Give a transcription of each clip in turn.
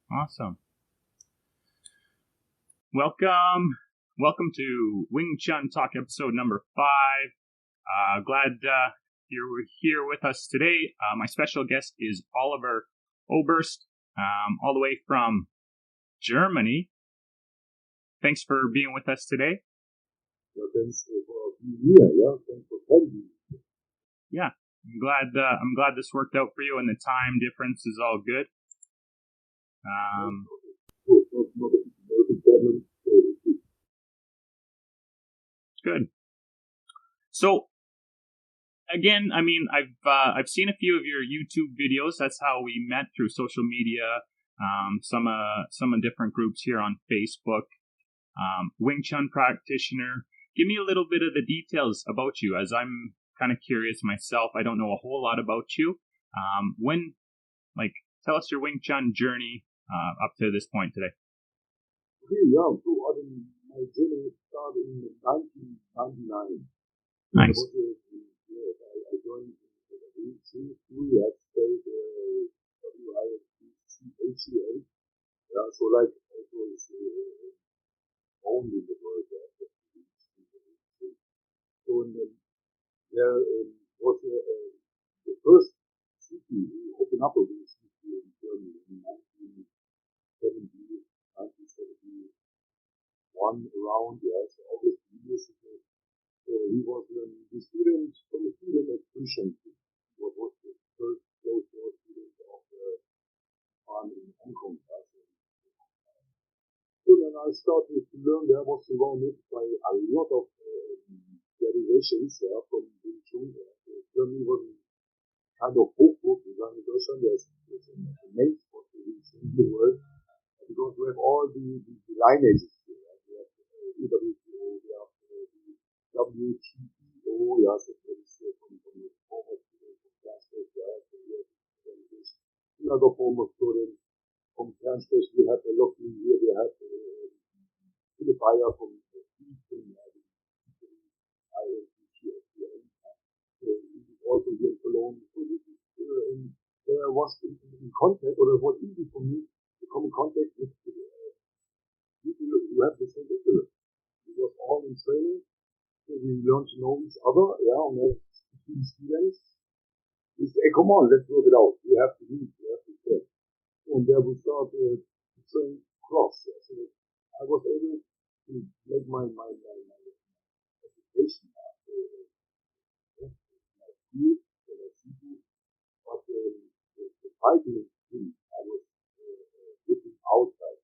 Awesome. Welcome to Wing Chun Talk episode number 5. Glad you're here with us today. My special guest is Oberst, all the way from Germany. Thanks for being with us today. Thanks for being here. Thanks for having me. Yeah, I'm glad this worked out for you, and the time difference is all good. Good. So, again, I mean, I've seen a few of your YouTube videos. That's how we met, through social media. Some different groups here on Facebook. Wing Chun practitioner. Give me a little bit of the details about you, as I'm kind of curious myself. I don't know a whole lot about you. Tell us your Wing Chun journey up to this point today. Okay, so my journey started in 1999. Nice. I joined the Wingtsuner school at WICHEA. So like I was only the word that. So there was the first city who opened up a city in Germany in 1971 around, so August years ago. So he was the student at Tuition. What was the first close door student of the farm in Hong Kong. So then I started to learn. There was surrounded by a lot of derivations from Wing Chun. Germany was kind of hopeful because in Deutschland there's a main spot for Wing Chun in the world, because we have all the lineages here. We have EWTO, we have the WTO, so there is from the former students from Transport, another form of students from Transport. We have a local here, we have the fire from also here in Cologne. So this is there was in contact, or it was easy for me to come in contact with people who have the same interest. We was all in training, so we learned to know each other, between students. We say, hey, come on, let's work it out. We have to meet, we have to train. And there we start to train cross. So I was able to make my education but the fighting thing, I was looking outside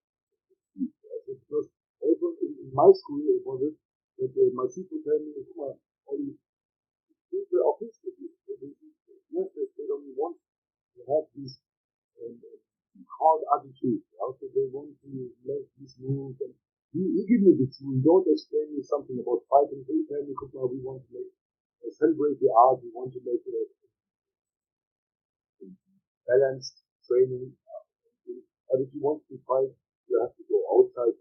the field. Because also in my school, it was that my people tell me, come on, all these people are history. They don't want to have this hard attitude. So they want to make these moves. And you give me the tool. Don't explain me something about fighting. They tell me, we want to make celebrate the art. We want to make it balanced training. But if you want to fight, you have to go outside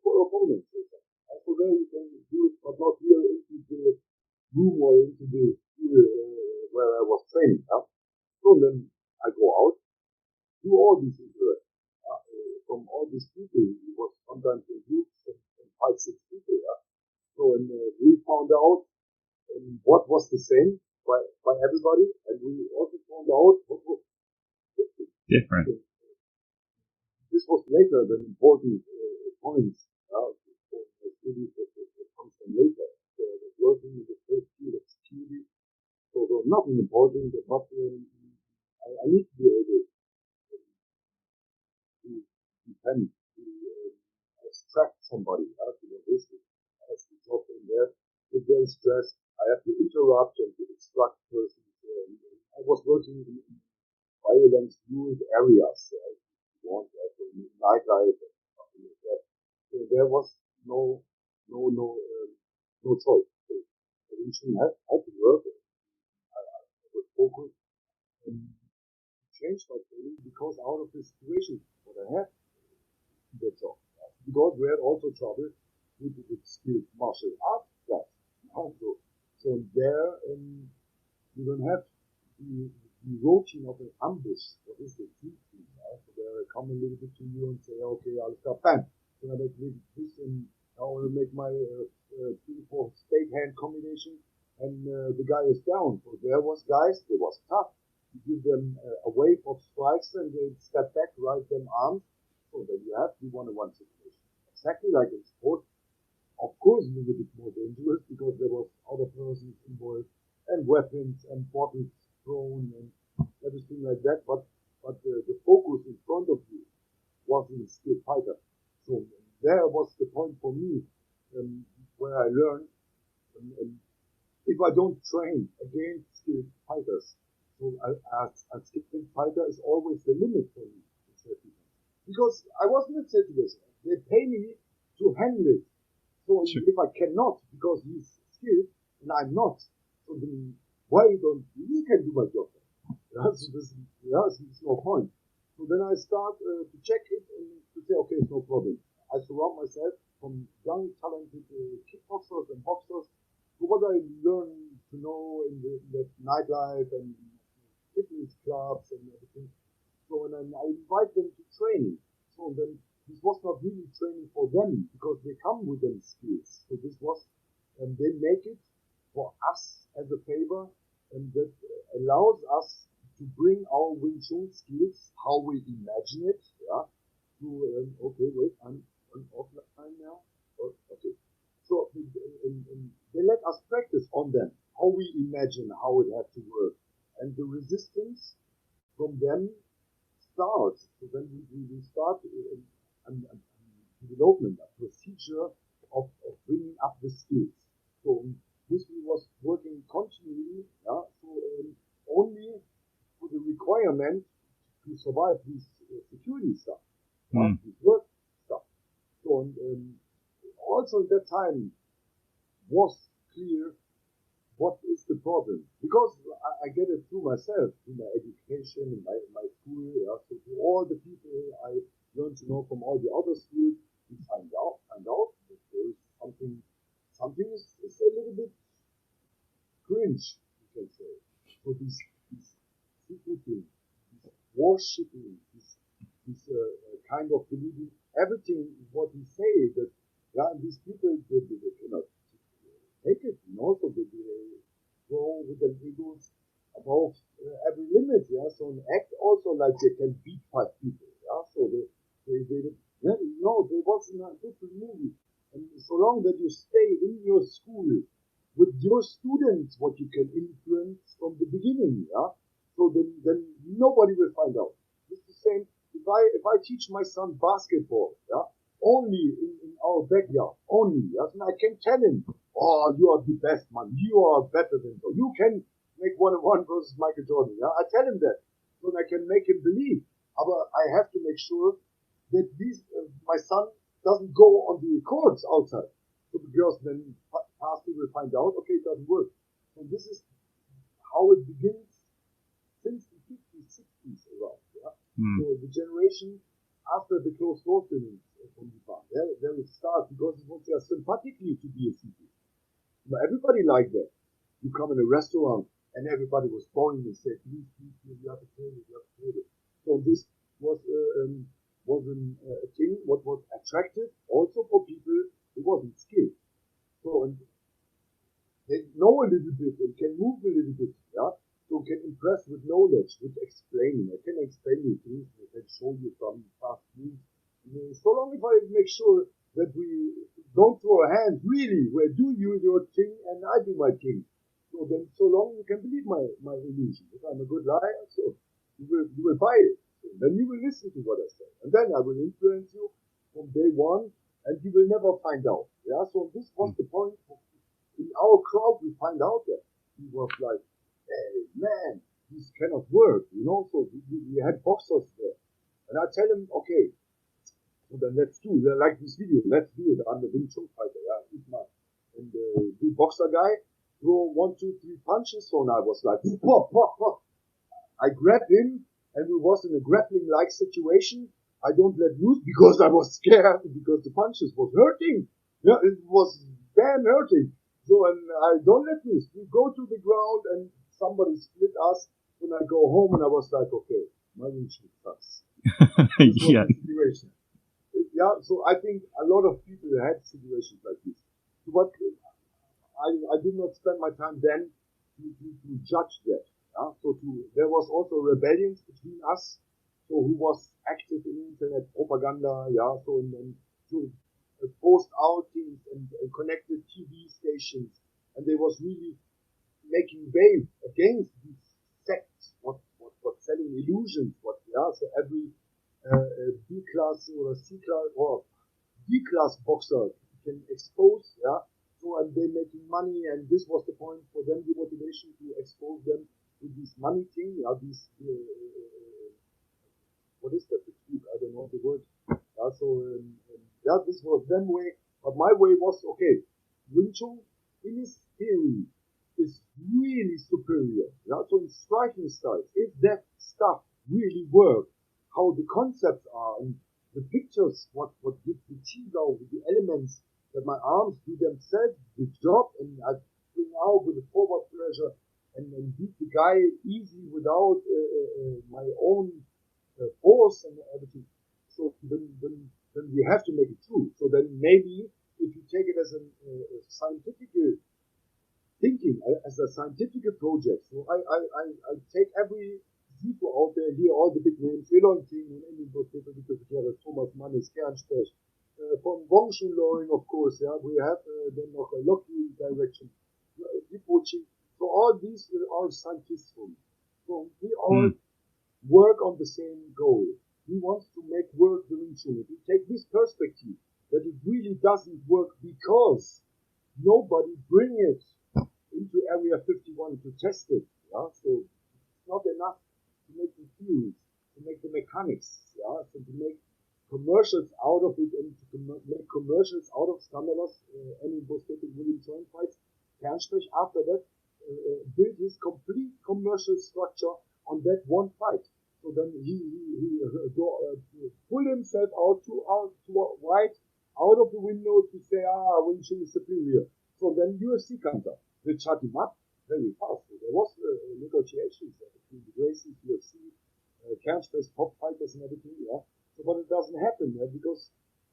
for opponents. So there you can do it, but not here into the room or into the school where I was training. So then I go out, do all these interests from all these people. It was sometimes in groups and 5-6 people. So we found out what was the same by everybody, and we also found out what was different. This was later the important points. Studies that comes from later. So working in the first field of security. So there was nothing important, but I need to be able to defend, to extract somebody out of the business. As we talk in there, if there is stress, I have to interrupt and to extract persons. I was working in violence-used areas. Nightlife and something like that. So there was no choice. So I didn't have to work. I was focused and changed my training because out of the situation what I had, that's all. Because we had also trouble with skilled martial arts class. So there you don't have the routine of an ambush. What is the teaching? So there come a little bit to you and say, okay, alles klar, bam. Then I make this and I want to make my 3-4 stake hand combination, and the guy is down. So there was guys, they was tough. You give them a wave of strikes and they step back, right them arms. So then you have the 1-on-1 situation. Exactly like in sport. Of course, a little bit more dangerous because there was other persons involved and weapons and bottles thrown and everything like that. But the focus in front of you was in skilled fighter. So there was the point for me where I learned if I don't train against skilled fighters, so a skilled fighter is always the limit for me. Because I was in that situation. They pay me to handle it. So sure. If I cannot, because he's skilled and I'm not, so then why don't he can do my job? Yeah, so this is no point. So then I start to check it and to say, okay, it's no problem. I surround myself from young, talented kickboxers and boxers. So what I learn to know in the nightlife and fitness clubs and everything. So and then I invite them to training. So then this was not really training for them because they come with them skills. So this was, and they make it for us as a favor, and that allows us to bring our Wing Chun skills, how we imagine it, yeah, to, okay, wait, I'm offline now. Oh, okay. So they let us practice on them, how we imagine how it has to work. And the resistance from them starts. So then we start a development, a procedure of bringing up the skills. So this was working continually, yeah, so only for the requirement to survive this security stuff, this work stuff. So and also at that time was clear what is the problem, because I get it through myself, through my education and my school, yeah, so to all the people I learned to know from all the other schools, we find out that there is something is a little bit cringe, you can say. So these secreting, this worshipping, this kind of believing everything what we say, that yeah, these people they cannot take it, you know, so they go with their egos above every limit, yeah, so and act also like they can beat 5 people, yeah, so they yeah, no, there was in a different movie, and so long that you stay in your school with your students, what you can influence from the beginning, yeah, so then nobody will find out. It's the same, if I teach my son basketball, yeah, only in our backyard, only, yeah, and I can tell him, oh, you are the best, man. You are better than so. You can make 1-on-1 versus Michael Jordan. Yeah, I tell him that, so I can make him believe. But I have to make sure that my son doesn't go on the courts outside, so because then pastor will find out. Okay, it doesn't work. And this is how it begins since the 50s, 60s around. Yeah. So the generation after the closed door filming from the farm, there it starts because it was just sympathically to be a CP. But everybody liked that. You come in a restaurant and everybody was bowing and said, please, you have a table, you have a table. So this was a thing what was attractive also for people who wasn't skilled. So and they know a little bit and can move a little bit, yeah. So can impress with knowledge, with explaining. I can explain you things, I can show you some fast moves. So long if I make sure that we don't throw our hands, really, where do you your thing and I do my thing. So then, so long you can believe my illusion. If I'm a good liar, so you will buy it. So then you will listen to what I say. And then I will influence you from day one and you will never find out. Yeah, so this was the point. In our crowd, we find out that he was like, hey, man, this cannot work, you know, so we had boxers there. And I tell him, okay, so then let's do it. Like this video, let's do it. I'm the Wing Chun fighter, yeah, and the boxer guy throw 1, 2, 3 punches. So now I was like, pop, pop, pop. I grabbed him, and we was in a grappling-like situation. I don't let loose because I was scared because the punches was hurting. Yeah, it was damn hurting. So and I don't let loose. We go to the ground, and somebody split us. When I go home, and I was like, okay, my Wing Chun sucks. This was Yeah. the situation. Yeah, so I think a lot of people had situations like this. So what I did not spend my time then to judge that. Yeah? So there was also rebellions between us. So who was active in internet propaganda? Yeah. So and to post out things and connected TV stations, and they was really making wave against these sects. What selling illusions? What yeah? So every B class or C class or D class boxer can expose, yeah. So and they're making money, and this was the point for them, the motivation to expose them to this money thing, yeah. These what is that? I don't know the word. Yeah. So yeah, this was them way, but my way was okay. Wing Chun in his theory is really superior. Yeah. So in striking styles, if that stuff really works, how the concepts are and the pictures, what gives the teeth out with the elements that my arms do themselves the job, and I bring out with the forward pressure and beat the guy easy without my own force and everything. So then we have to make it true. So then maybe if you take it as a scientific thinking, as a scientific project, so I take every Zipo out there here, all the big names, Elon King and Edinburgh people, because we have Thomas Mann is Kernstech. From Wing Chun Learning, of course, yeah, we have then noch a Lockheed direction, Zipo Ching. So all these are scientists for me. So we all work on the same goal. He wants to make work the Wing Chun. If you take this perspective, that it really doesn't work because nobody bring it into Area 51 to test it. Yeah? So it's not enough to make the theories, to make the mechanics, yeah? So to make commercials out of it and to make commercials out of Scandalos, any prosthetic William joint fights. Kernstech after that built his complete commercial structure on that one fight. So then he pulled himself out to right out of the window to say, Wing Chun is superior. So then UFC comes up. They shut him up very fast. So there was negotiations between the Gracies, UFC, Kernstech, top fighters and everything, yeah. So, but it doesn't happen because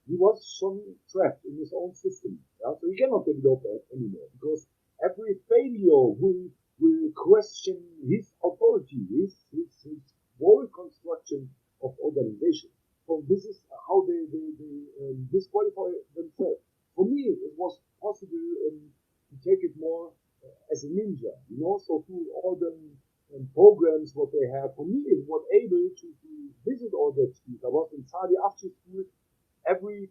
he was some trapped in his own system. Yeah? So he cannot develop that anymore because every failure will question his authority, his whole construction of organization. So this is how they disqualify themselves. For me, it was possible to take it more as a ninja, you know, so through all the programs what they have. For me, it was able to visit all that schools. I was in Sadi After School every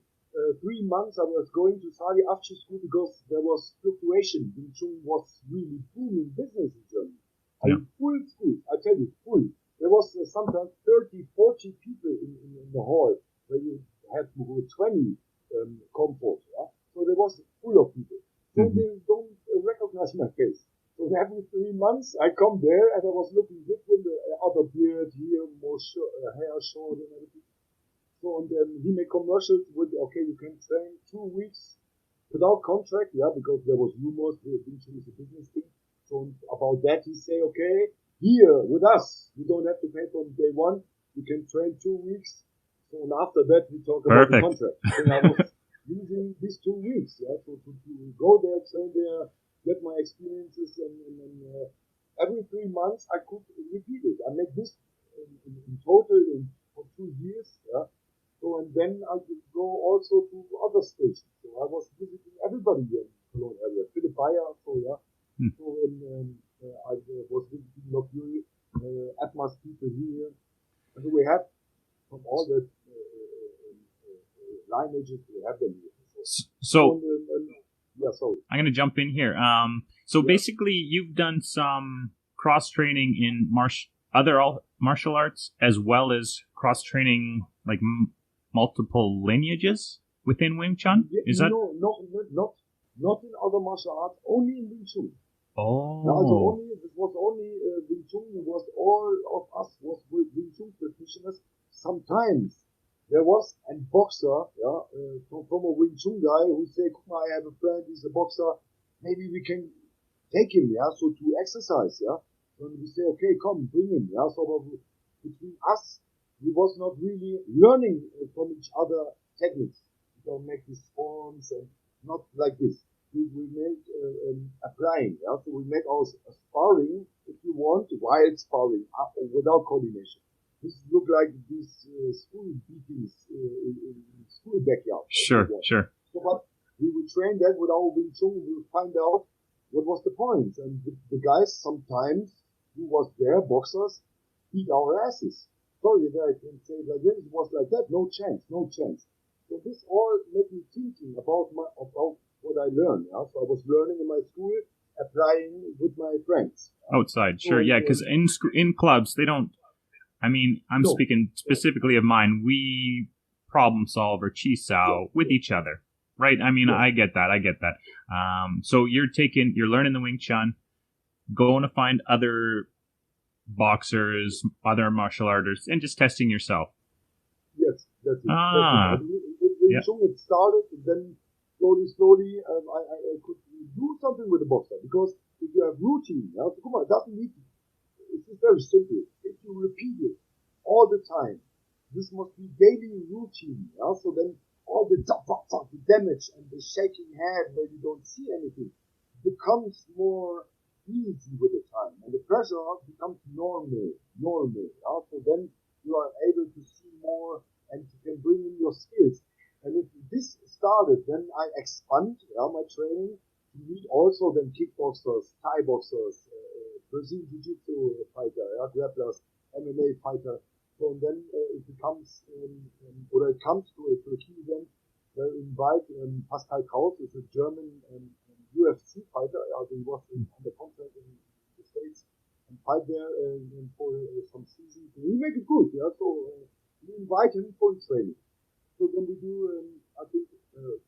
3 months. I was going to Sadi After School because there was fluctuation. Wing Chun was really booming business in Germany. I mean, full school. I tell you, full. There was sometimes 30, 40 people in the hall where you had 20 comfort. Yeah? So there was full of people. So they don't recognize my face. So every 3 months I come there and I was looking different, other beard here, more hair short and everything. So and then he made commercials with, okay, you can train 2 weeks without contract, yeah, because there was rumors the Wing Chun is a business thing. So about that he say, okay, here with us, you don't have to pay from day one. You can train 2 weeks. So and after that we talk about the contract. And I was using these 2 weeks, yeah, to go there, train there, get my experiences, and every 3 months I could repeat it. I make this in total for 2 years, yeah. So and then I could go also to other stations. So I was visiting everybody here in the Cologne area. Philipp Bayer, so yeah. So I was visiting Lockheed, Atmas people here. And so we have from all the lineages, we have them here. So yeah, sorry. I'm going to jump in here. So basically, you've done some cross training in other martial arts as well as cross training, like multiple lineages within Wing Chun. Is that not in other martial arts? Only in Wing Chun. Oh, now, this was only Wing Chun. Was all of us was Wing Chun practitioners. Sometimes there was a boxer, from a Wing Chun guy who said, I have a friend, he's a boxer, maybe we can take him, so to exercise, and we say, okay, come, bring him, so between us, we was not really learning from each other techniques. We don't make these forms and not like this. We make applying. Yeah? So we make our sparring, if you want, wild sparring without coordination. This look like these school beatings in school backyard. Sure, sure. So, but we will train that with our Wing Chun. We will find out what was the point. And the guys sometimes who was there, boxers, beat our asses. Sorry that I can say it like this. It was like that. No chance, no chance. So this all made me thinking about what I learned. Yeah? So I was learning in my school, applying with my friends. Outside, sure, yeah, because in clubs they don't. I mean, I'm speaking specifically of mine. We problem solve or chi sao with each other, right? I mean, I get that. So you're learning the Wing Chun, going to find other boxers, other martial artists, and just testing yourself. Yes, that's it. Wing Chun, it started, and then slowly, I could do something with the boxer, because if you have routine, so come on, it doesn't need to. It's very simple. If you repeat it all the time, this must be daily routine. So then all the damage and the shaking head where you don't see anything becomes more easy with the time, and the pressure becomes normal. So then you are able to see more, and you can bring in your skills. And if this started, then I expand my training to meet also then kickboxers, Thai boxers, Brazilian Jiu-Jitsu fighter, grapplers, MMA fighter. So then it becomes, or it comes to a key event where we invite Pascal Kraus, is a German UFC fighter. He was on the contract in the States and fight there for some seasons. We make it good, So we invite him for training. So then we do, I think,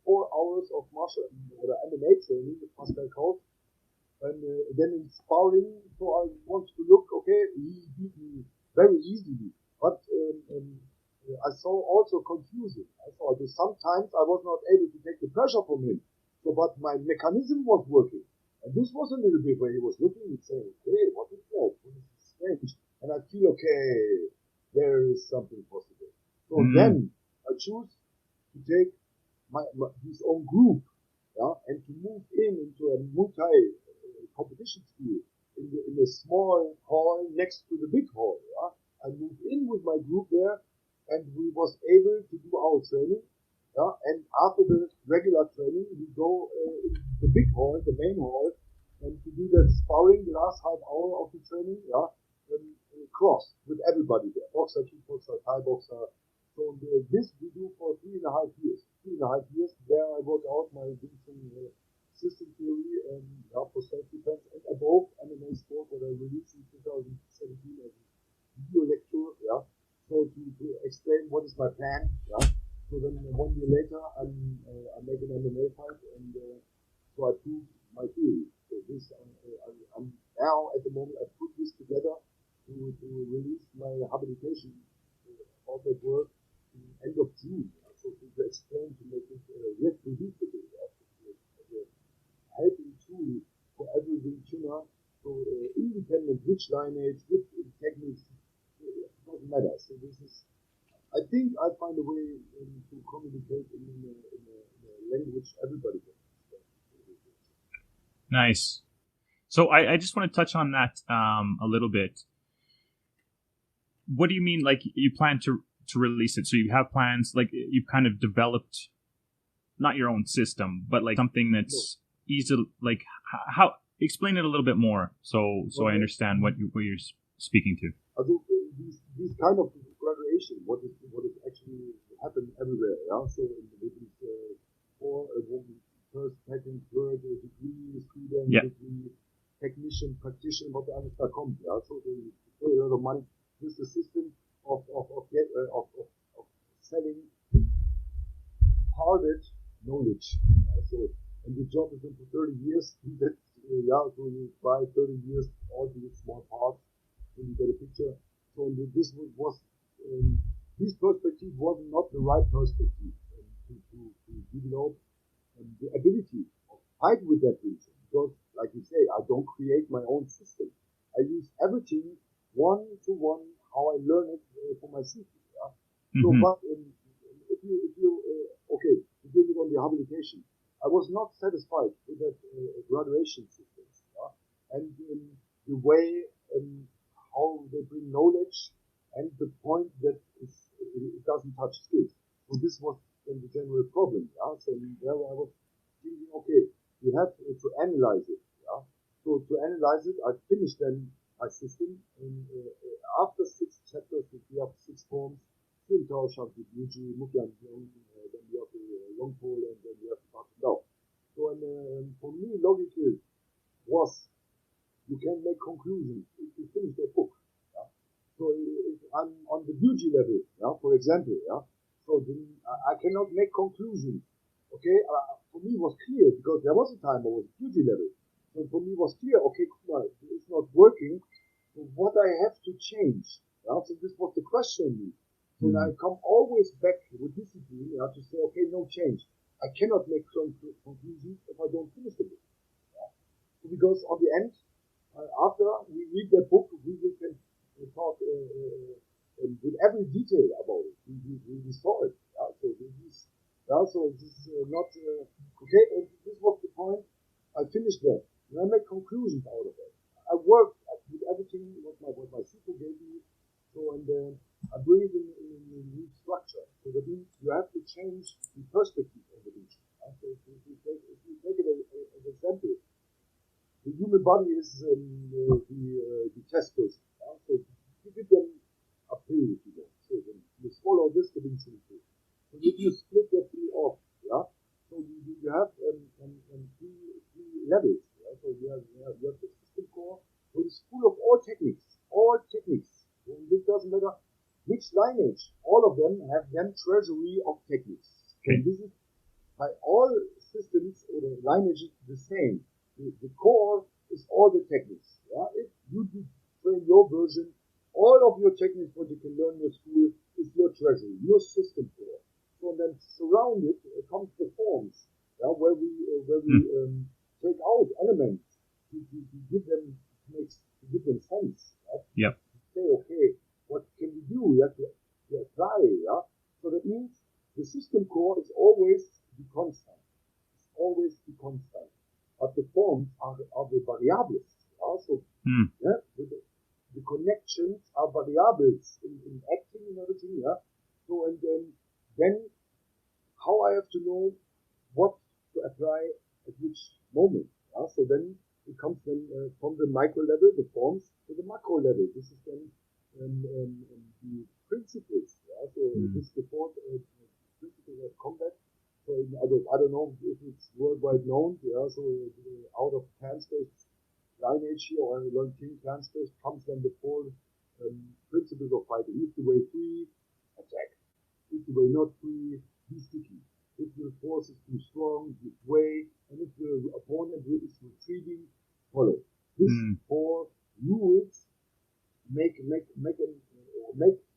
4 hours of martial or MMA training with Pascal Kraus. And then in sparring, so I want to look, okay, he beat me very easily. But I saw also confusion. I saw that sometimes I was not able to take the pressure from him. So, but my mechanism was working. And this was a little bit where he was looking and saying, okay, what is that? What is this strange? And I feel, okay, there is something possible. So then I choose to take his own group, and to move into a multi competition school in a small hall next to the big hall. I moved in with my group there, and we was able to do our training. And after the regular training, we go in the big hall, the main hall, and to do that sparring the last half hour of the training. Cross with everybody there, boxer, kickboxer, Thai boxer. So this we do for 3.5 years. 3.5 years. There I work out my system theory and for self-defense and above MMA sport that I released in 2017 as a video lecture. So to explain what is my plan. So then 1 year later I make an MMA fight, and so I prove my theory. So this I'm now at the moment I put this together to release my habilitation of that work in end of June. So to explain, to make it reproducible, helping tool for every Wingtsuner. So independent, which lineage, which techniques, it doesn't matter. So this is, I think I find a way to communicate in a language everybody can understand. Nice. So I just want to touch on that a little bit. What do you mean, like, you plan to release it? So you have plans, like, you've kind of developed, not your own system, but like something that's easy, like, how, explain it a little bit more so I understand what you're speaking to. I think these kind of graduation, what is actually happened everywhere, So it is first, second, third degree student, degree technician, practitioner, what alles da kommt, So they pay a lot of money. This is a system of selling harded knowledge. So, and the job is into 30 years. That, so you buy 30 years all these small parts, and you get a picture. So this was this perspective was not the right perspective to develop the ability of fight with that region. Because, like you say, I don't create my own system. I use everything one-to-one, how I learn it for myself. So, but if you okay, to build it on the habilitation, I was not satisfied with that graduation system, and the way how they bring knowledge, and the point that it doesn't touch skills. So this was then the general problem. So there I was thinking, okay, you have to analyze it. So to analyze it, I finished then my system, and after 6 chapters, we have 6 forms. Tausch have the Yuji, Mukyan, then we have the long pole, and then we have the button down. So for me, logical was you can make conclusions if you finish that book. So if I'm on the beauty level, for example, so then I cannot make conclusions. Okay, for me it was clear because there was a time I was beauty level. So for me it was clear. Okay, cool, it's not working. So what I have to change? So this was the question. So I come always back with discipline to say, okay, no change. I cannot make conclusions if I don't finish the book. So because on the end, after we read the book, we can talk with every detail about it. We saw it. So this is not okay. And this was the point. I finished that, and I make conclusions out of it. I worked with everything what my people gave me. So and I bring it in a new structure. So that means you have to change the perspective of the vision. So if you take it as an example, the human body is the test person. So you give them a pill if you want. So then you swallow this to be pill. So if you split that pill off, so you have three levels. So you have the system core, which is full of all techniques. So it doesn't matter which lineage. All of them have them treasury of techniques. Okay. And this is by all systems or the lineages the same. The core is all the techniques. If you train your version, all of your techniques what you can learn in your school is your treasury, your system core. So then surround it comes the forms, where we take out elements to give them sense. Yep. Say, okay, what can we do? We have to apply. So that means the system core is always the constant. But the forms are the variables. So the connections are variables in acting and everything. So and then how I have to know what to apply at which moment. So then it comes from the micro level, the forms, to the macro level. This is then the principles. So this is the fourth principle of combat. So I don't know if it's worldwide known. So out of Pan-Space lineage here, or Learn King Pan-Space, comes then the four principles of fighting. If the way free, attack. If the way not free, be sticky. If the force is too strong, give way. And if the opponent is retreating, follow. These four rules make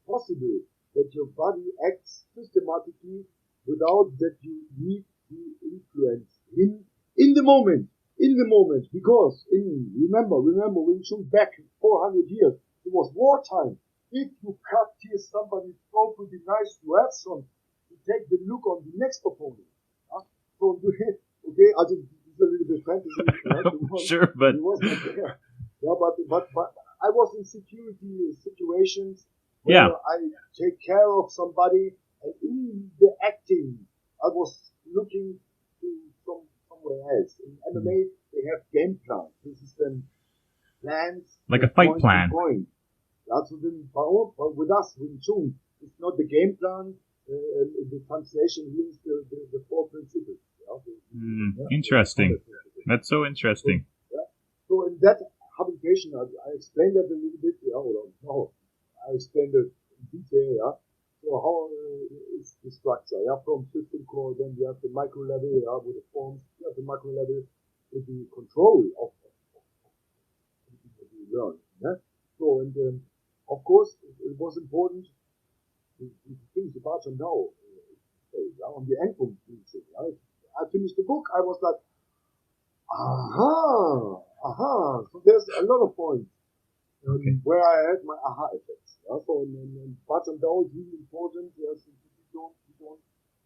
possible that your body acts systematically without that you need to influence him in the moment, because remember Wing Chun back 400 years, it was wartime. If you cut here somebody's throat, it would be nice to have some to take the look on the next opponent. So okay, I think it's a little bit fantasy. Sure, but it was not there. But I was in security situations where I take care of somebody, and in the acting, I was looking to somewhere else. In MMA, they have game plans. This is then plans, like a fight plan. So then, but with us, Wing Chun, it's not the game plan. The translation here is the four principles. Interesting. That's so interesting. So in that habilitation, I explained that a little bit. I explained it in detail. So how is the structure? From system core, then you have the micro level, with the forms. You have the macro level with the control of what you learn. So and of course it was important to finish the batch and now. On the end from I finished the book. I was like, aha. So there's a lot of points where I had my aha effects. Yeah, so and Bajam Dao is really important. Yeah, so we don't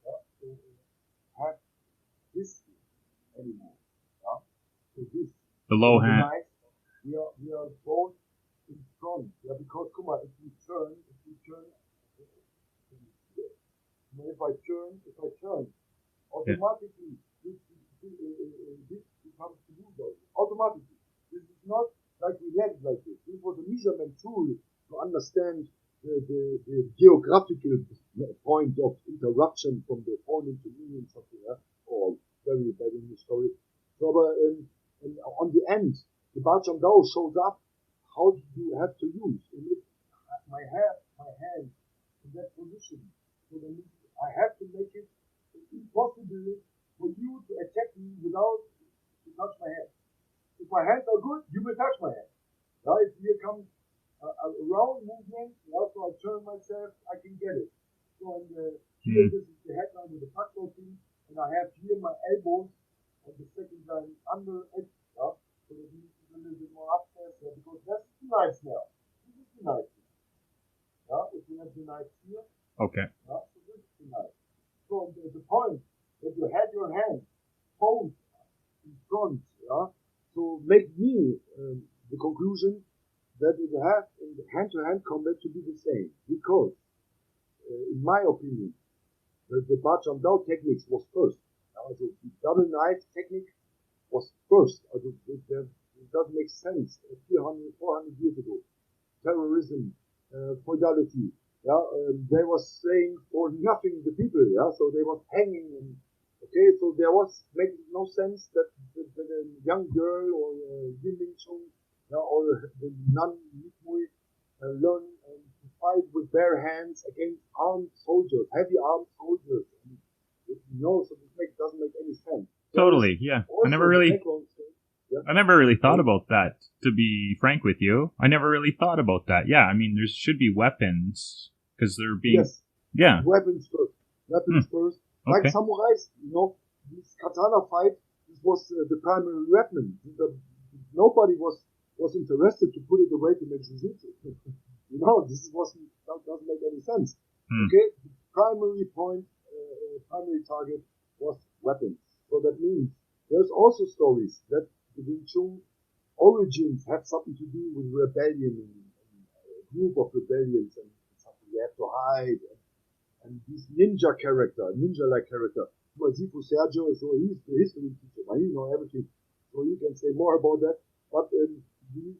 yeah, so, have this anymore. Yeah, so this. The So low in the hand. night, we are both in front. Yeah, because come on, if we turn, if I turn, Yeah. automatically this becomes to loser. Automatically. This is not like we had it like this. This was a measurement tool to understand the geographical point of interruption from the opponent to me and something, yeah? Or very bad in the story. So, but, and on the end, the Bajam Dao shows up how you have to use. And if my hand in that position, so then I have to make it impossible for you to attack me without to touch my hand. If my hands are good, you will touch my hand. Right? Here comes a round movement. So I turn myself, I can get it. So here, this is the headline with the puckle thing, and I have here my elbows, and the second line under it. Yeah? So that means it's a little bit more upstairs there, because that's the knife now. This is the knife. Yeah? If you have the knife here, Okay. yeah? So this is the knife. So the point that you had your hand both in front, yeah, so make me the conclusion that it has in hand-to-hand combat to be the same, because in my opinion, the Bajam Dao techniques was first. Also the double knife technique was first. Also it doesn't make sense 300, 400 years ago. Terrorism, feudality. Yeah, they was saying for nothing the people. Yeah, so they was hanging. And, okay, so there was making no sense that a young girl or Wing Chun, yeah, or the nun learn to fight with bare hands against armed soldiers, heavy armed soldiers. And, so this doesn't make any sense. Totally. Yeah. I never really thought about that, to be frank with you. I never really thought about that. Yeah, I mean, there should be weapons, because they're being... Yes. Yeah. Weapons first. First. Like Okay. samurais, this katana fight, this was the primary weapon. Nobody was interested to put it away to make jujitsu. Doesn't make any sense. Okay? The primary point, primary target was weapons. So that means there's also stories that the Wing Chun origins had something to do with rebellion and a group of rebellions and something they have to hide. And this ninja-like character, Sifu Sergio, so he's the history teacher, he knows everything. So you can say more about that. But these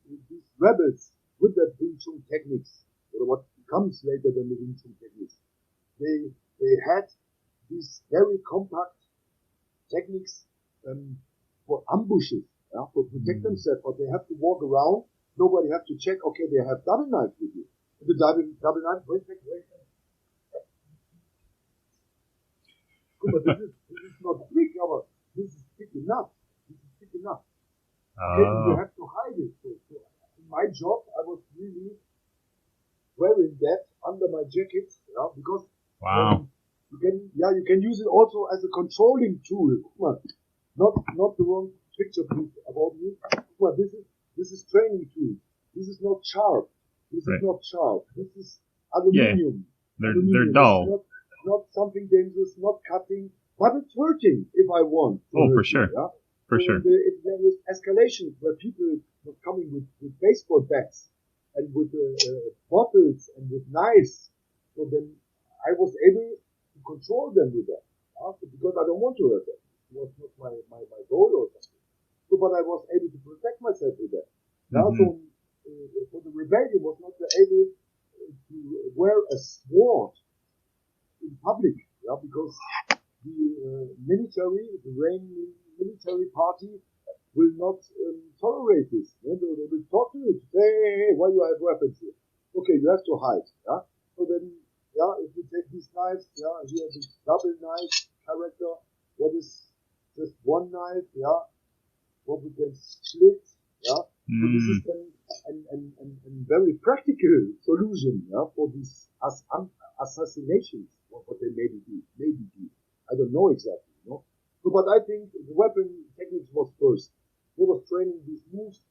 rebels with that Wing Chun techniques, or what comes later than the Wing Chun techniques, they had these very compact techniques for ambushes, for protect themselves, but they have to walk around. Nobody have to check. Okay, they have double knife with you. The double knife. Wait. But this is not big, but this is big enough. Okay, you have to hide it. So in my job, I was really wearing that under my jacket, because you can use it also as a controlling tool. Not the wrong picture, please, about me. This is training tool. This is not sharp. This is aluminium. Yeah. They're dull. Not something dangerous, not cutting, but it's hurting if I want. For sure. Yeah? For sure. If there was escalation where people were coming with baseball bats and with bottles and with knives, so then I was able to control them with that. Because I don't want to hurt them. It was not my goal or something. So, but I was able to protect myself with that. So the rebellion was not able to wear a sword in public, because the reigning military party will not tolerate this. They will talk to you, say, hey, why you have weapons here? Okay, you have to hide. So then, if you take these knives, here this double knife character, what is just one knife, what we can split, So this is then a very practical solution, for these assassinations, what they maybe do. I don't know exactly, So, but I think the weapon techniques was first. They was training these moves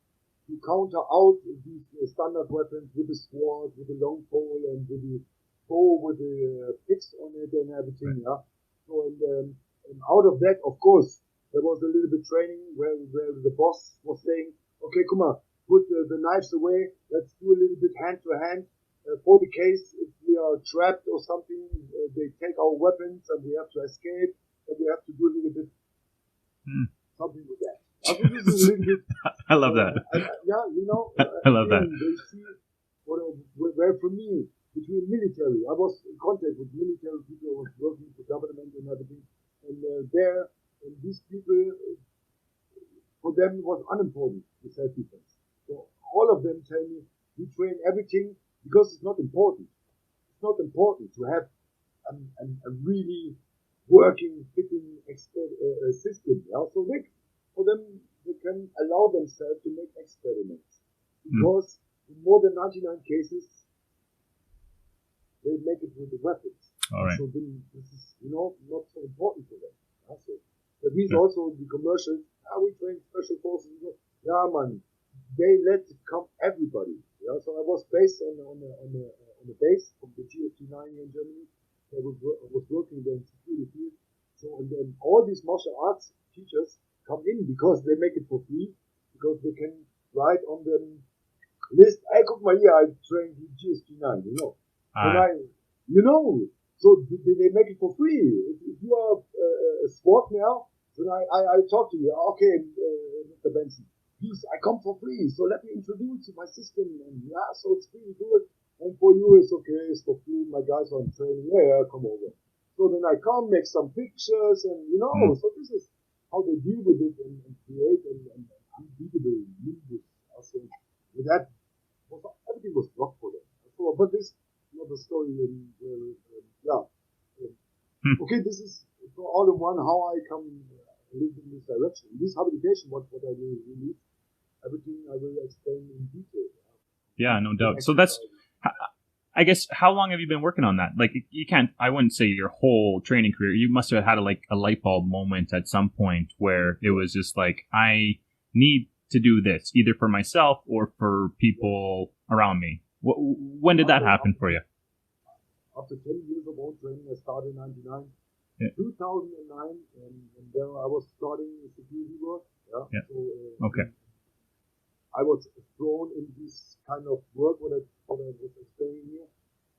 to counter out these standard weapons, with the sword, with the long pole, and with the bow with the picks on it and everything. Yeah. So and out of that, of course, there was a little bit training where the boss was saying, okay, come on, put the knives away. Let's do a little bit hand to hand. For the case if we are trapped or something, they take our weapons and we have to escape, and we have to do a little bit something with that. I think this is a little bit. I love that. Yeah, you know. I love that. They see where for me, between military, I was in contact with military people. I was working for government and everything, and these people, for them, was unimportant the self-defense. So all of them tell me we train everything because it's not important. It's not important to have a really working, fitting system. Yeah? So for them, they can allow themselves to make experiments because in more than 99 cases, they make it with the weapons. All right. So then this is, not so important for them. Yeah? So that means also the commercials, we train special forces. Yeah, man, they let come everybody. Yeah, so I was based on the base from the GST 9 in Germany. I was working there in security field. So and then all these martial arts teachers come in because they make it for free, because they can write on the list, hey, guck mal here, I trained the GST 9, so they make it for free. If you are a sport now, then I talk to you. Okay, Mr. Benson, please, I come for free, so let me introduce you my system. And so it's really good. And for you, it's okay, it's for free. My guys are in training. Yeah, come over. So then I come, make some pictures, and so this is how they deal with it and create an unbeatable nimbus. Also, with that, everything was rock for them. So, but this is another story. Okay, this is all in one how I come a little bit in this direction. This habilitation, what I will release, everything I will explain in detail. Yeah, no doubt. So that's, I guess, how long have you been working on that? Like, you can't, I wouldn't say your whole training career. You must have had a light bulb moment at some point where it was just like, I need to do this, either for myself or for people around me. When did that happen for you? After 10 years of own training, I started in 99. Yeah. 2009, and then I was starting security work. Yeah. So, okay. I was thrown in this kind of work, what I was explaining here.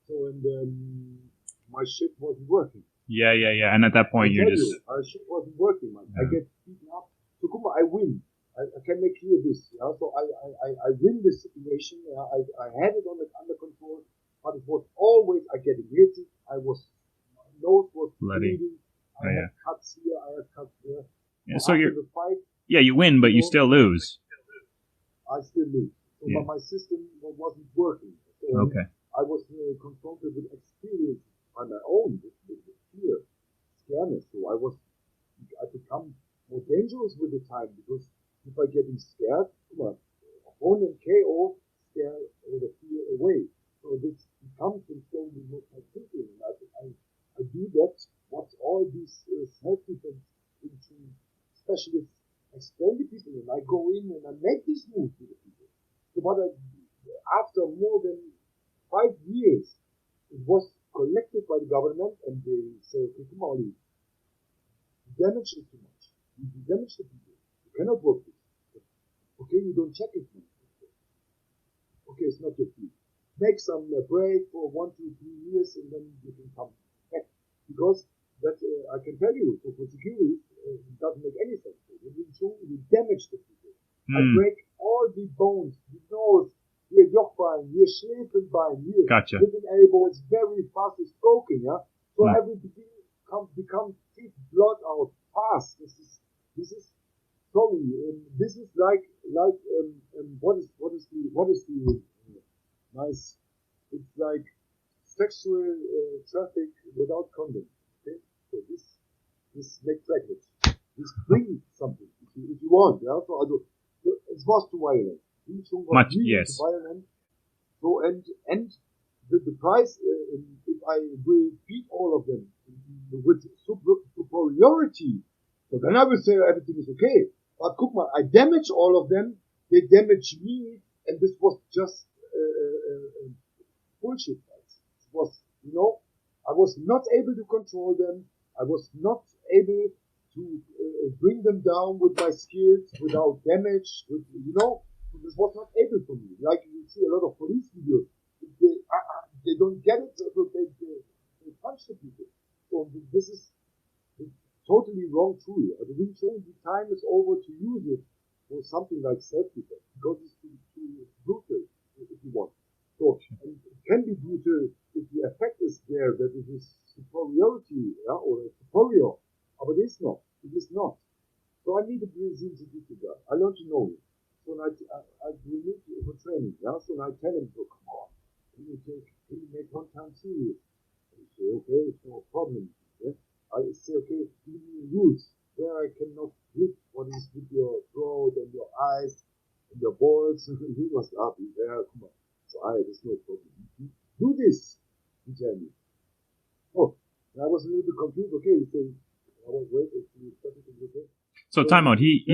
So, and my ship wasn't working. Yeah. And at that point, my ship wasn't working, man. Yeah. I get beaten up. So, come on, I win. I can make clear this. Yeah. So I win this situation. Yeah. I had it under control, but it was always I getting hit. My nose was bleeding. I had cuts here. I had cuts there. Yeah. So you're. Fight, you win, but you still lose. I still lose. So, but my system wasn't working. So okay. I was confronted with experience on my own, with fear, scareness. So I become more dangerous with the time, because if I getting scared, opponent KO, scare the fear away. So this becomes slowly more my thinking. And I do that, what all these self-defense specialists explain to people, and I go in and I make this move to the people. So, but after more than 5 years, it was collected by the government, and they say, okay, come on, the damage is too much. You damage the people. You cannot work this. Okay, you don't check it. Okay, it's not your field. Make some break for 1, 2, 3 years, and then you can come back. Because that I can tell you, so for security, it doesn't make any sense. You damage the people. I break all the bones, the nose, your Jochbein, your Schläfenbein, your little elbow. It's very fast. It's broken. Yeah. So everything becomes thick, blood out fast. This is sorry. This is like what is the nice? It's like sexual traffic without condom. Okay. So this makes pregnant. This brings something if you want. Yeah. So it was too violent. Much, yes. Too violent. So and the price, if I will beat all of them with superiority, so then I will say everything is okay. But guck mal, I damage all of them. They damage me, and this was just friendship fights. It was, I was not able to control them. I was not able to bring them down with my skills without damage. This was not able for me. Like you see a lot of police videos, they don't get it, so they punch the people. So this is a totally wrong tool. The Wing Chun, the time is over to use it for something like self-defense, because it's too brutal, if you want. So, and it can be brutal if the effect is there, that it is superiority, or superior, but it is not. It is not. So I need a Brazilian Jiu-Jitsu guy. I learned to know him. So I need for training, So I tell him, so come on, can you make one time serious? And he say, okay, it's no problem. Yeah? I say, okay, give me rules where I cannot hit what is with your throat and your eyes and your balls. He was laughing there, come on. So there's no problem. Do this, he tell me. Oh, and I was a little bit confused. Okay, he said, I was waiting to everything okay. So time out. He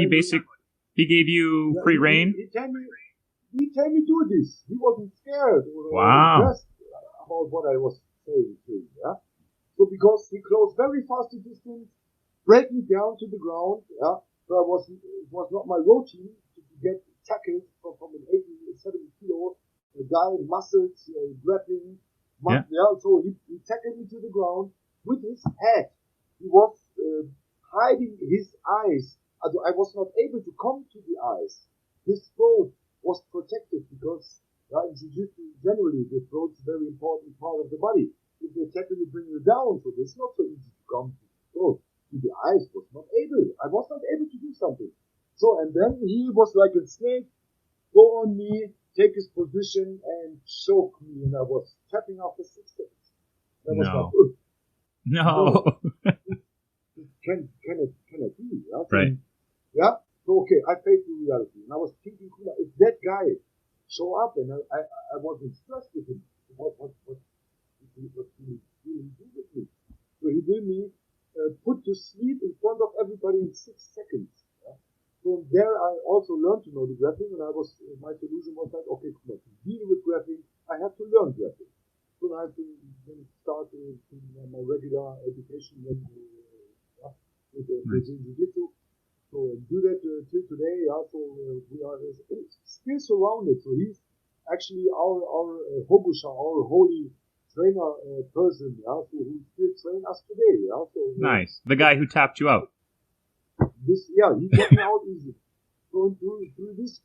gave you free reign. He tell me do this. He wasn't scared or impressed about what I was saying to him. Yeah. So because he closed very fast the distance, break me down to the ground. Yeah. So it was not my routine to get tackled from an 80, 70 kilo guy, muscles, grappling. So he tackled me to the ground with his head. He was hiding his eyes. I was not able to come to the eyes. His throat was protected because in Jiu-Jitsu generally the throat is a very important part of the body. If they tackle you, bring you down, so it's not so easy to come to the throat. To the eyes was not able. I was not able to do something. So, and then he was like a snake, go on me, take his position and choke me, and I was tapping after 6 seconds. I was like, ugh. No. Can it be? Yeah? So, right. Yeah. So okay, I faced the reality, and I was thinking, if that guy show up, and I wasn't stressed with him, what he really do with me? So he will me put to sleep in front of everybody in 6 seconds. Yeah? So there I also learned to know the grappling, and my solution was like, okay, come on, to deal with grappling, I have to learn grappling. So I have to then start my regular education with Brazilian Jiu-Jitsu. So do that till today. So we are still surrounded. So he's actually our Hobusha, our holy trainer person. So who still train us today. So nice. The guy who tapped you out. He took me out easy. So through this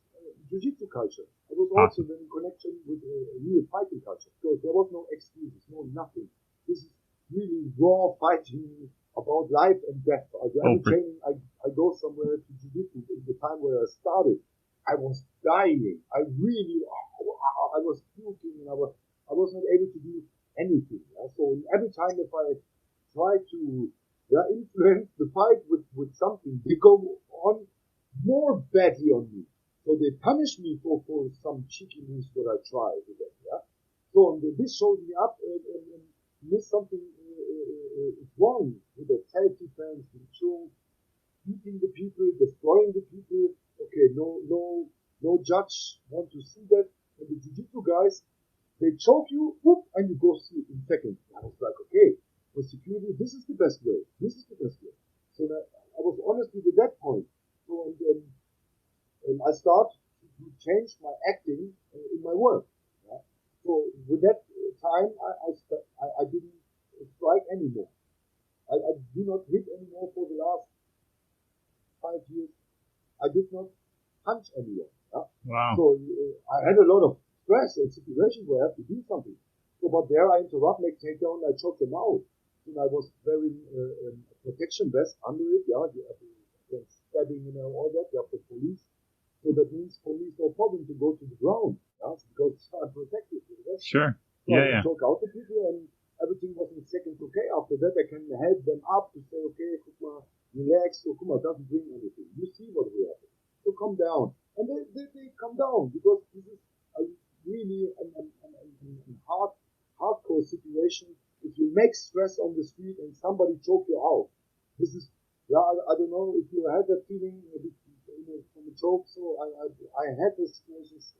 Jiu-Jitsu culture, I was also then in connection with real fighting culture, because there was no excuses, no nothing. This is really raw fighting about life and death. Every training I go somewhere to Jiu-Jitsu. In the time where I started, I was dying. I was puking, and I was not able to do anything. So every time if I try to influence the fight with something, they go on more badly on me. So they punish me for some cheeky moves that I try with them. So this shows me up and miss something wrong with the self-defense, control, beating the people, destroying the people. Okay, no judge want to see that. And the Jiu-Jitsu guys, they choke you, whoop, and you go sleep in seconds. I was like, okay, for security, this is the best way. This is the best way. So that I was honest with that point. So and I start to change my acting in my work. So with that time, I didn't strike anymore. I do not hit anymore for the last 5 years. I did not punch anymore. Wow. So I had a lot of stress and situations where I have to do something. So, but there I interrupt, make takedown, I choke them out. And I was wearing a protection vest under it. Against stabbing, all that. You have the police. So that means for me it's no problem to go to the ground. Because I'm protected. Sure. So I choke out the people, and everything was in seconds okay. After that, I can help them up to say, okay, relax. So, doesn't bring anything. You see what we have. So come down. And they come down, because this is a really hardcore situation. If you make stress on the street and somebody choke you out, this is, I don't know if you had that feeling from a choke. So I had this situations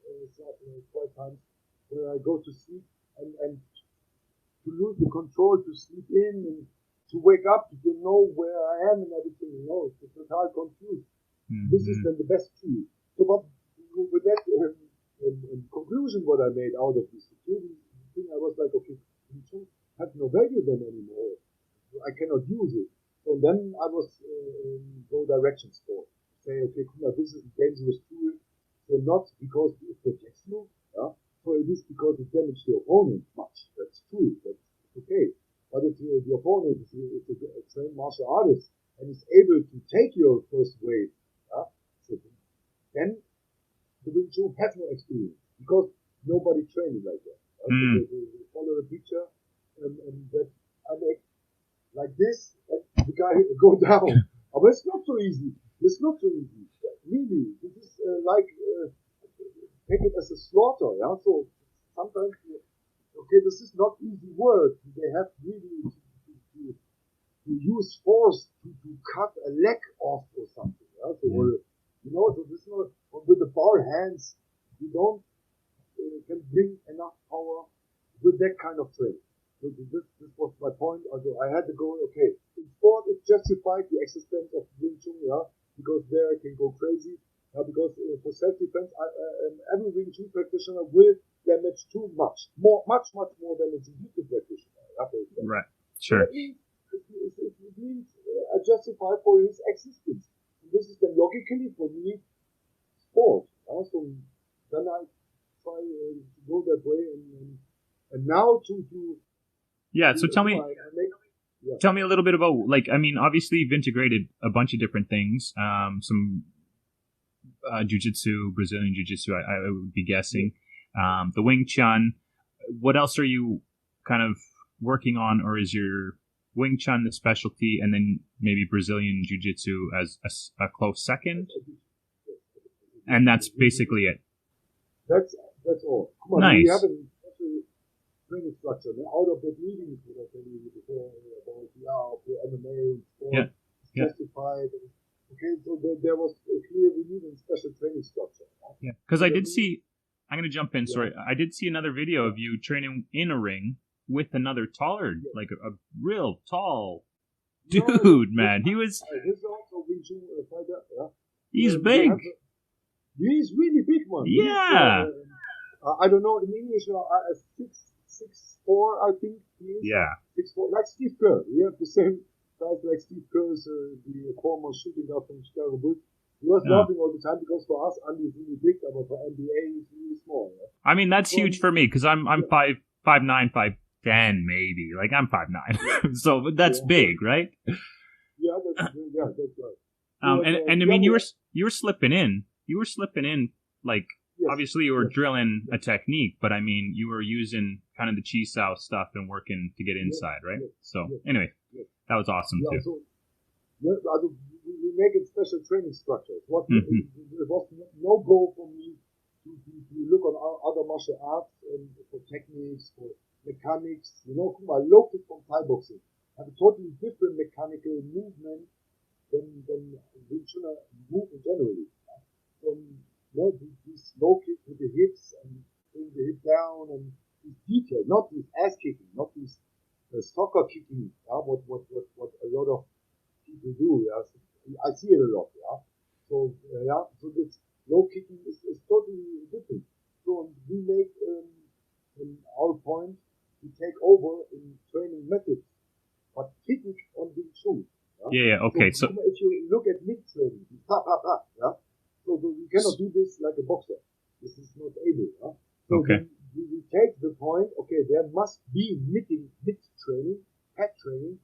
quite times where I go to sleep and to lose the control, to sleep in, and to wake up, to know where I am and everything. It's total confused. Mm-hmm. This is then the best tool. So, but with that in conclusion, what I made out of this security thing, I was like, okay, Wing Chun has no value then anymore. I cannot use it. So then I was go directions for say, okay, this is a dangerous tool. So not because it protects you, yeah. So it is because it damages the opponent much. That's true. That's okay. But if the opponent is a trained martial artist and is able to take your first wave, yeah, so then the Wing Chun has no experience because nobody trained like that. Right? So they follow the picture and that I make like this, and the guy go down. But it's not so easy. It's not so easy. Really, this is take it as a slaughter. Yeah. So sometimes, okay, this is not easy work. They have really to use force to cut a leg off or something. Yeah? So, so this is not with the bare hands. You don't can bring enough power with that kind of training. So this was my point. Also, I had to go. Okay, in sport, it justified the existence of Wing Chun, yeah, because there I can go crazy. Because for self-defense, every Wing Chun practitioner will damage too much, much more damage than the practitioner. Right. Sure. So it means I justify for his existence. And this is then logically for me sport. So then I try to go that way, and now to yeah. So tell me. Tell me a little bit about, obviously you've integrated a bunch of different things. Some jiu-jitsu, Brazilian jiu-jitsu, I would be guessing. The Wing Chun. What else are you kind of working on, or is your Wing Chun the specialty, and then maybe Brazilian jiu-jitsu as a close second? And that's basically it. That's all. Come on, nice. We have a special training structure. Out of the meetings that I told you before about the MMA and sport, justified. Okay, so there was a clear we need a special training structure. Yeah, because I did see. I'm going to jump in. Sorry, I did see another video of you training in a ring with another taller, like a real tall dude, man. He was. He's also Wing Chun fighter. Yeah. He's big. He's really big, man. Yeah. I don't know in English. 6'4", I think he is. Yeah. 6'4", like Steve Kerr. We have the same size like Steve Kerr, the former shooting guard from Chicago Bulls. He was laughing all the time because for us, Andy is really big, but for NBA, he's really small. Yeah? I mean, that's huge for me because I'm 5'9", 5'10", maybe. Like I'm 5'9", so that's big, right? Yeah, that's right. And I mean, you were slipping in. You were slipping in, like, obviously you were drilling a technique, but I mean, you were using kind of the chi sao stuff and working to get inside, right? So, anyway, that was awesome, too. So, we make a special training structure. It was no goal for me to look on other martial arts and for techniques, for mechanics. I looked from Thai boxing. I have a totally different mechanical movement than Wingtsuner move generally. These low kick with the hips and bring the hip down and this detail, not this ass kicking, not this soccer kicking. What a lot of people do. Yeah? So I see it a lot. Yeah. So so this low kicking is totally different. So we make our point to take over in training methods, but kicking on Wing Chun. Yeah. Okay. So if you look at mid training, yeah. So we cannot do this like a boxer. This is not able. Huh? So okay. We take the point, okay, there must be mid training, head training.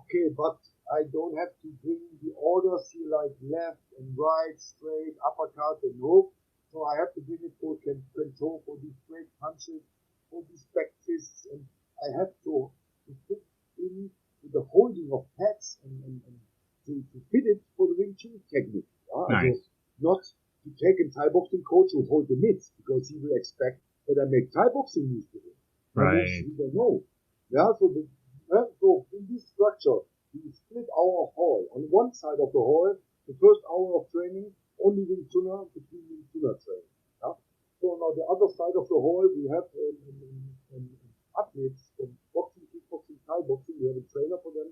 Okay, but I don't have to bring the orders here like left and right, straight, uppercut and hook. So I have to bring it for control, for these straight punches, for these back fists, and I have to fit in with the holding of heads and to fit it for the Wing Chun technique. Nice. Not to take a Thai boxing coach who hold the mitts because he will expect that I make Thai boxing moves to him. Right. He don't know. Yeah, so in this structure, we split our hall. On one side of the hall, the first hour of training, only Wingtsuner between Wingtsuner training. Yeah? So on the other side of the hall, we have kids from boxing, kickboxing, Thai boxing. We have a trainer for them.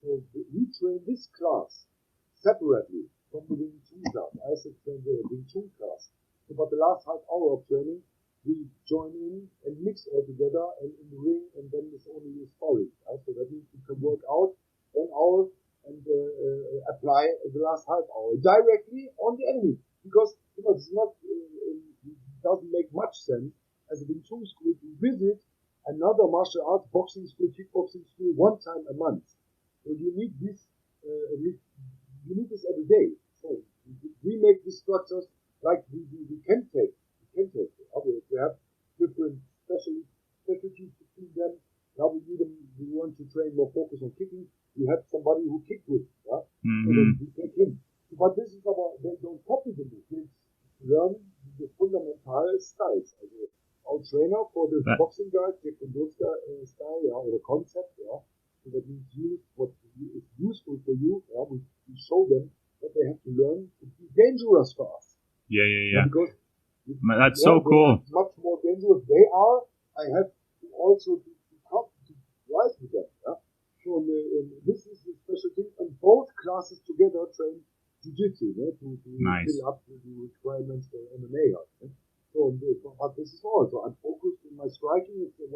So we train this class separately from the Wing Chun class. I also train the Wing Chun class. So, but the last half hour of training, we join in and mix all together and in the ring, and then it's only sparring. Right? So that means you can work out 1 hour and apply the last half hour directly on the enemy, because it's not it doesn't make much sense as a Wing Chun school to visit another martial arts boxing school, kickboxing school 1 time a month. So you need this every day. So we make these structures like we can take. We have different specialties between them. Now we want to train more focus on kicking. We have somebody who kick good, yeah? So then we take him. But this is about, they don't copy the movements, learn the fundamental styles. Our trainer for the boxing guy, taekwondo style, yeah, or the concept, yeah. So that means use what is useful for you. Yeah? We show them that they have to learn to be dangerous for us. Yeah. Because that's so cool. Much more dangerous they are. I have to also to rise with them. Yeah? So this is the special thing. And both classes together train jiu-jitsu, yeah? to fill up the requirements for MMA. Yeah? So, but this is all. So I'm focused in my striking. It's 100%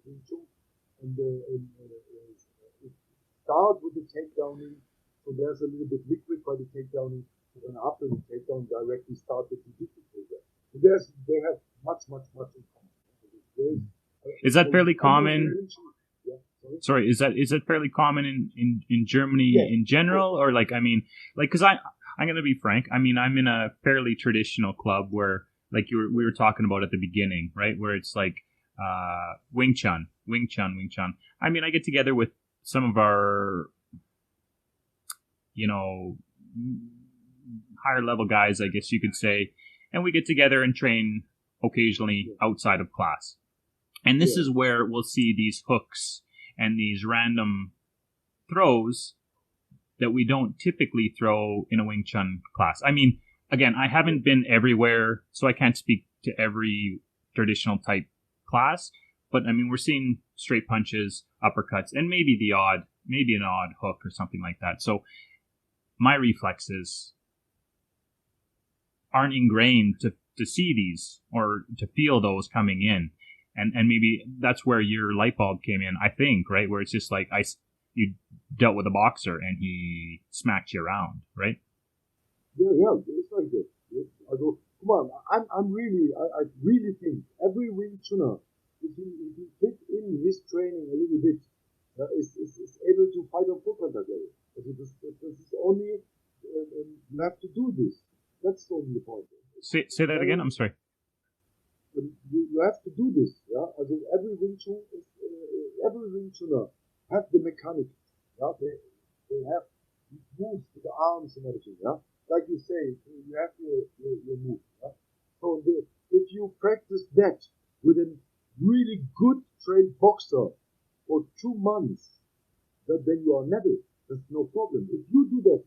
Wing Chun, and start with the takedowning. So there's a little bit liquid by the takedowning. And after the takedown, directly start the jiu-jitsu program. So they have much in common. Is that fairly common? Sorry, is that fairly common in Germany in general, or because I'm going to be frank. I mean, I'm in a fairly traditional club where, like we were talking about at the beginning, right? Where it's like Wing Chun. I mean, I get together with some of our, higher level guys, I guess you could say, and we get together and train occasionally outside of class. And this is where we'll see these hooks and these random throws that we don't typically throw in a Wing Chun class. I mean, again, I haven't been everywhere, so I can't speak to every traditional type class, but I mean, we're seeing straight punches, uppercuts, and maybe an odd hook or something like that. So my reflexes aren't ingrained to see these or to feel those coming in. And maybe that's where your light bulb came in, I think, right? Where it's just like you dealt with a boxer and he smacked you around, right? Yeah, it's like this. I go, come on, I really think every Wing Chunner, if he fit in his training a little bit, is able to fight on full contact level. This is only, you have to do this. That's the only point. Say that again. I'm sorry. You have to do this. Yeah, every Wing Chunner have the mechanics. Yeah, they have moves with the arms and everything. Yeah, like you say, you have your move. Yeah? So if you practice that with a really good trained boxer for 2 months, then you are never. There's no problem. If you do that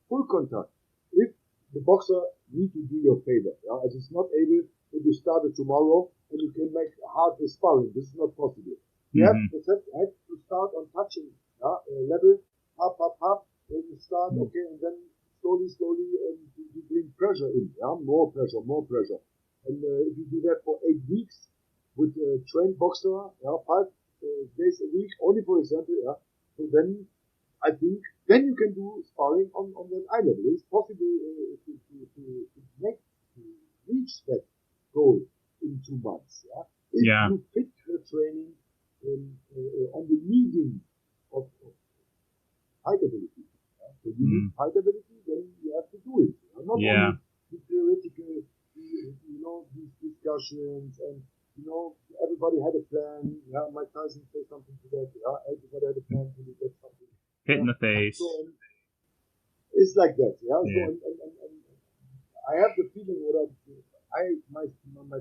full contact, if the boxer need to do your favor, yeah, as it's not able, if you started tomorrow and you can make hard sparring, this is not possible. You have to start on touching level, up, when you start, okay, and then slowly, and you bring pressure in, yeah, more pressure. And if you do that for 8 weeks with a trained boxer, 5 days a week, only for example, yeah, so then I think then you can do sparring on that eye level. It's possible to reach that goal in 2 months. Yeah? If you fit the training on the needing of height ability. Yeah? So you need height ability, then you have to do it. Yeah? Not only the theoretical, these discussions and, everybody had a plan. Yeah, Mike Tyson said something to that. Yeah, everybody had a plan to get something. Hit in the face. So, it's like that. Yeah. So, and I have the feeling my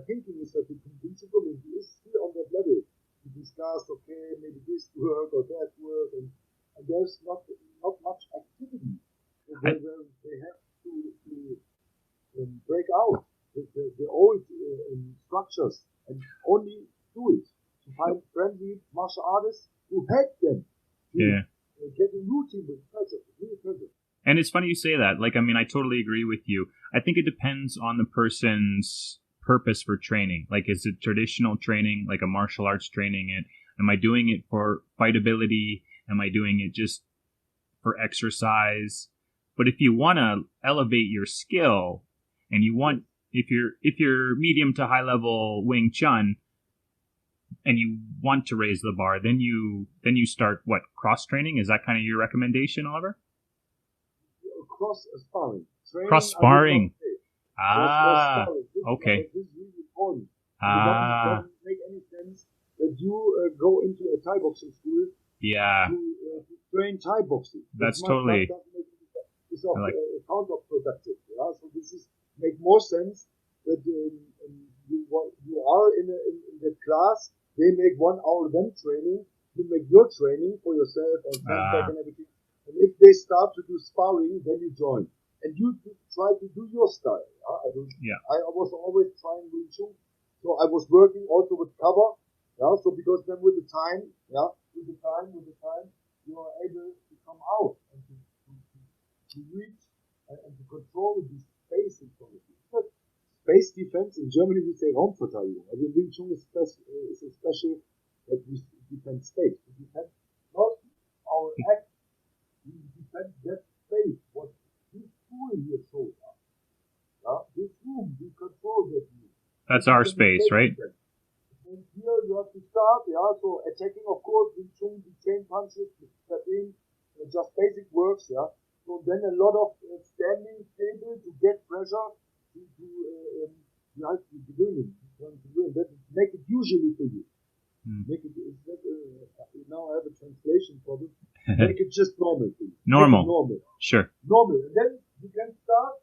thinking is that the convincing community is still on that level to discuss. Okay, maybe this work or that work, and there's not much activity. So they have to break out the old structures and only do it to find friendly martial artists who help them to get a routine with pleasure, real pleasure. And it's funny you say that. Like, I mean, I totally agree with you. I think it depends on the person's purpose for training. Like, is it traditional training, like a martial arts training? Am I doing it for fightability? Am I doing it just for exercise? But if you want to elevate your skill, and you want, if you're medium to high level Wing Chun, and you want to raise the bar, then you start what, cross training? Is that kind of your recommendation, Oliver? Cross sparring. Cross sparring. Okay. This is really important. It doesn't make any sense that you go into a Thai boxing school to train Thai boxing. That's totally. It's counterproductive. Yeah? So this is make more sense that you are in the class. They make 1 hour then training. You make your training for yourself and feedback and everything. And if they start to do sparring, then you join. And you try to do your style. I was always trying Wing Chun. So I was working also with cover. Yeah. So because then with the time, you are able to come out and to reach and to control the space in front of you. But space defense in Germany we say Raumverteidigung. I mean Wing Chun is a special that we defend space. We defend not our act. We defend that space. What this school here shows us. This room, we control that room. That's our space, right? And here you have to start, so attacking, of course, Wing Chun, the chain punches, the step in, just basic works, So then a lot of standing stable to get pressure you have to win it. That make it usually for you. Make it, now I have a translation problem. Make it just normal for you. Normal. Sure. Normal. And then you can start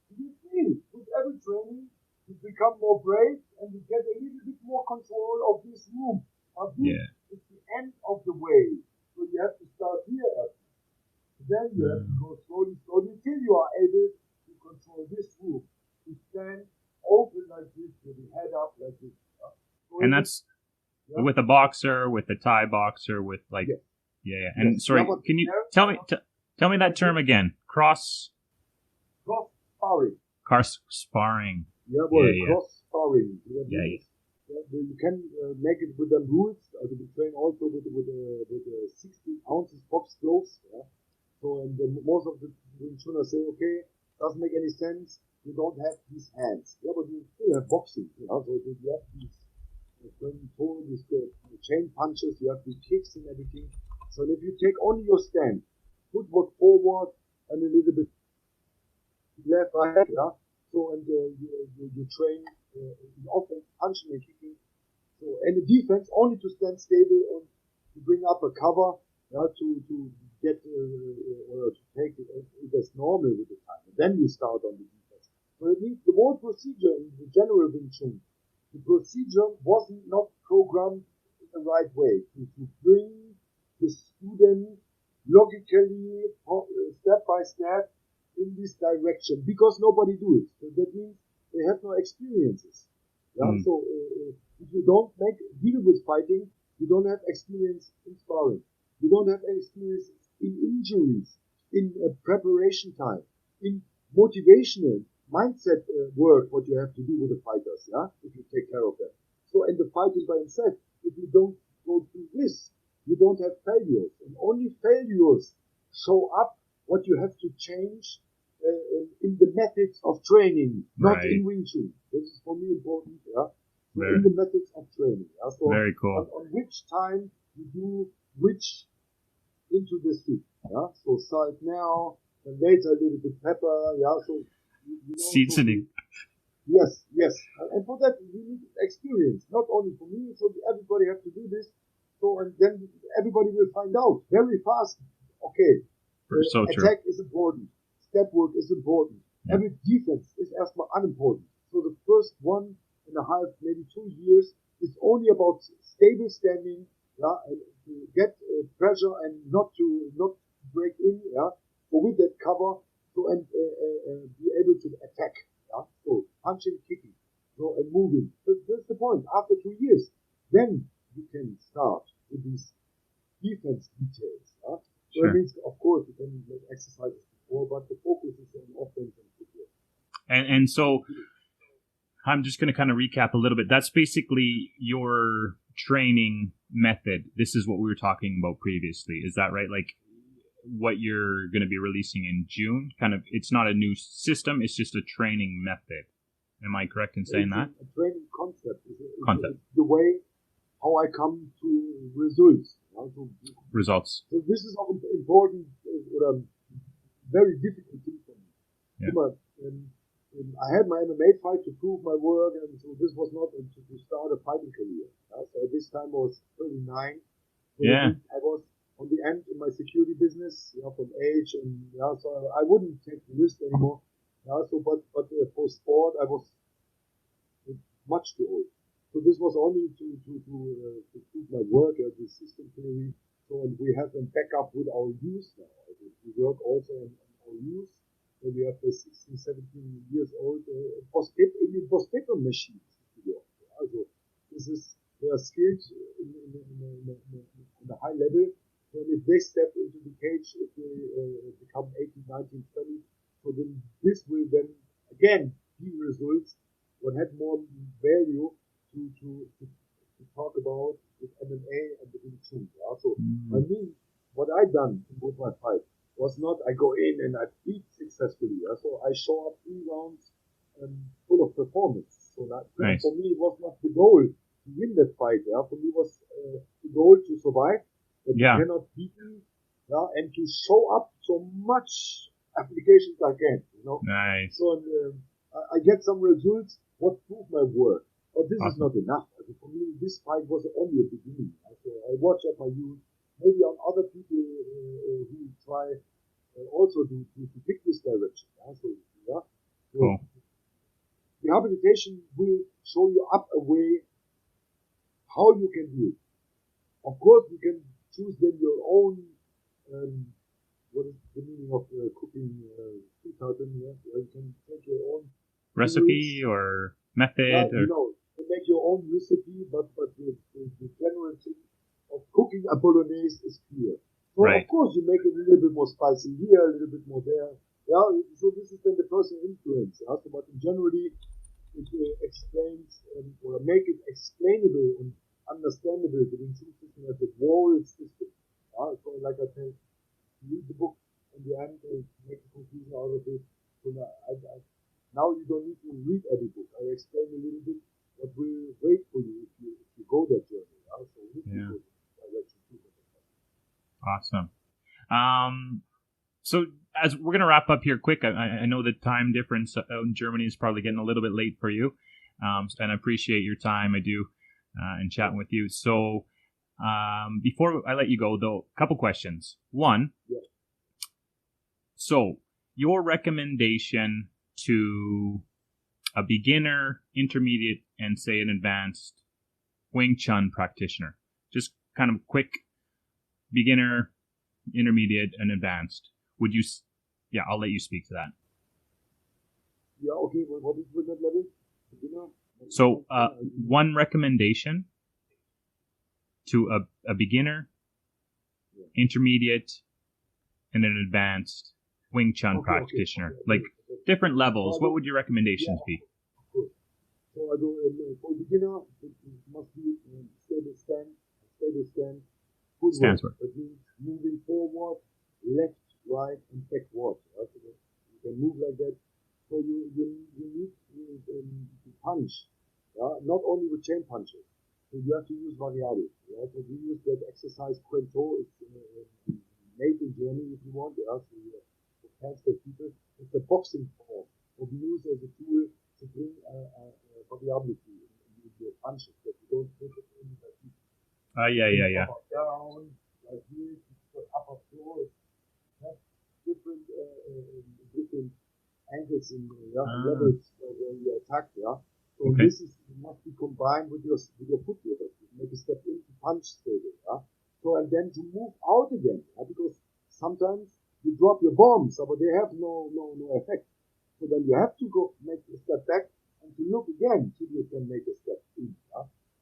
to be free. With every training, you become more brave and you get a little bit more control of this room. But this is the end of the way. So you have to start here. Then you have to go slowly until you are able to control this room. To stand open like this with the head up like this. So and that's with a boxer, with a Thai boxer, with like And sorry, can you tell me that term again? Cross sparring. Cross sparring. Cross sparring. You can make it with the rules. We train also with 60 ounces box gloves. So and most of the Wing Chuners say, okay, doesn't make any sense. You don't have these hands. But you still have boxing. So you have these. When you pull the chain punches, you have the kicks and everything. So if you take only your stand, footwork forward and a little bit left, right, So and you train in offense, punching and kicking. So and the defense only to stand stable and to bring up a cover, to get or to take it as normal with the time. And then you start on the defense. So it means the whole procedure in the general Wing Chun. The procedure wasn't not programmed in the right way to bring the student logically, step by step, in this direction because nobody do it. So that means they have no experiences. So if you don't deal with fighting, you don't have experience in sparring. You don't have experience in injuries, in preparation time, in motivational mindset work, what you have to do with the fighters, if you take care of them. So, and the fighting by himself, if you don't go through this, you don't have failures. And only failures show up what you have to change in the methods of training, not in Wing Chun. This is for me important, So in the methods of training, So very cool. On which time you do which into the soup, So salt now, and later a little bit pepper, So seasoning. Yes. And for that, we need experience. Not only for me, so everybody have to do this. So, and then everybody will find out very fast. Okay, attack is important. Step work is important. Every defense is erstmal unimportant. So the first 1.5, maybe 2 years is only about stable standing, and to get pressure and not break in, So with that cover, so and be able to attack, So punching, kicking, so and moving. That's the point. After 2 years, then you can defense details. Yeah? So Sure. it means, of course, you can make exercises before, but the focus is on offense and footwork. And so I'm just going to kind of recap a little bit. That's basically your training method. This is what we were talking about previously. Is that right? Like what you're going to be releasing in June? Kind of, it's not a new system. It's just a training method. Am I correct in saying that? A training concept. Concept. The way how I come to results. Results. So this is an important, very difficult thing for me. Yeah. I had my MMA fight to prove my work, and so this was not to start a fighting career. So at this time I was 39. So yeah. I was on the end in my security business, from age, and so I wouldn't take the risk anymore. So but for sport I was much too old. So this was only to prove my work as a system theory. So and we have a backup with our youth now. We work also on our youth. So we have the 16, 17 years old paper machines. Also, this is they are skilled in a high level. So if they step into the cage, if they become 18, 19, 20, so then this will then again be results. What had more value to talk about with MMA and the Wing Chun. So I mean, what I done with my fight was not I go in and I beat successfully. So I show up 3 rounds full of performance. So that nice. For me it was not the goal to win that fight. For me it was the goal to survive. That you cannot beat me. And to show up so much applications I can. Nice. So I get some results. What prove my work? But this is not enough. For me, this fight was only a beginning. So I watch at my youth, maybe on other people who try also to pick this direction. So cool. Rehabilitation will show you up a way how you can do it. Of course, you can choose then your own. What is the meaning of cooking 2000? You can take your own recipe or method. You make your own recipe, but the general thing of cooking a bolognese is clear. So right. Of course you make it a little bit more spicy here, a little bit more there. So this is then the personal influence. So but generally it explains or make it explainable and understandable the Wing Chun system as a whole system. So like I said, read the book in the end and make a conclusion out of it. So now you don't need to read every book. I explain a little bit what will wait for you if you go that journey. Awesome. So as we're going to wrap up here quick, I know the time difference in Germany is probably getting a little bit late for you. And I appreciate your time. I do, and chatting with you. So before I let you go, though, a couple questions. One, so your recommendation to a beginner, intermediate, and say an advanced Wing Chun practitioner. Just kind of quick beginner, intermediate, and advanced. Would you? Yeah, I'll let you speak to that. Yeah, okay. What is with that level? Beginner? So, one recommendation to a beginner, intermediate, and an advanced Wing Chun practitioner. Like different levels. What would your recommendations be? So I go for beginner, it must be stable stand, Stance work. That means moving forward, left, right, and backward. So you can move like that. So you need to punch, not only with chain punches. So you have to use variables. So we use that exercise Quento. It's made in Germany if you want. So for cancer people, it's a boxing form. So we use as a tool to bring variability in your punches that you don't put it in the feet. Yeah. Up, down, like this, upper floor. Different angles and levels where you attack. So this must be combined with your footwork. You make a step in to punch stable. So and then to move out again, because sometimes you drop your bombs, but they have no effect. So then you have to go make a step back and to look again till you can make a step in.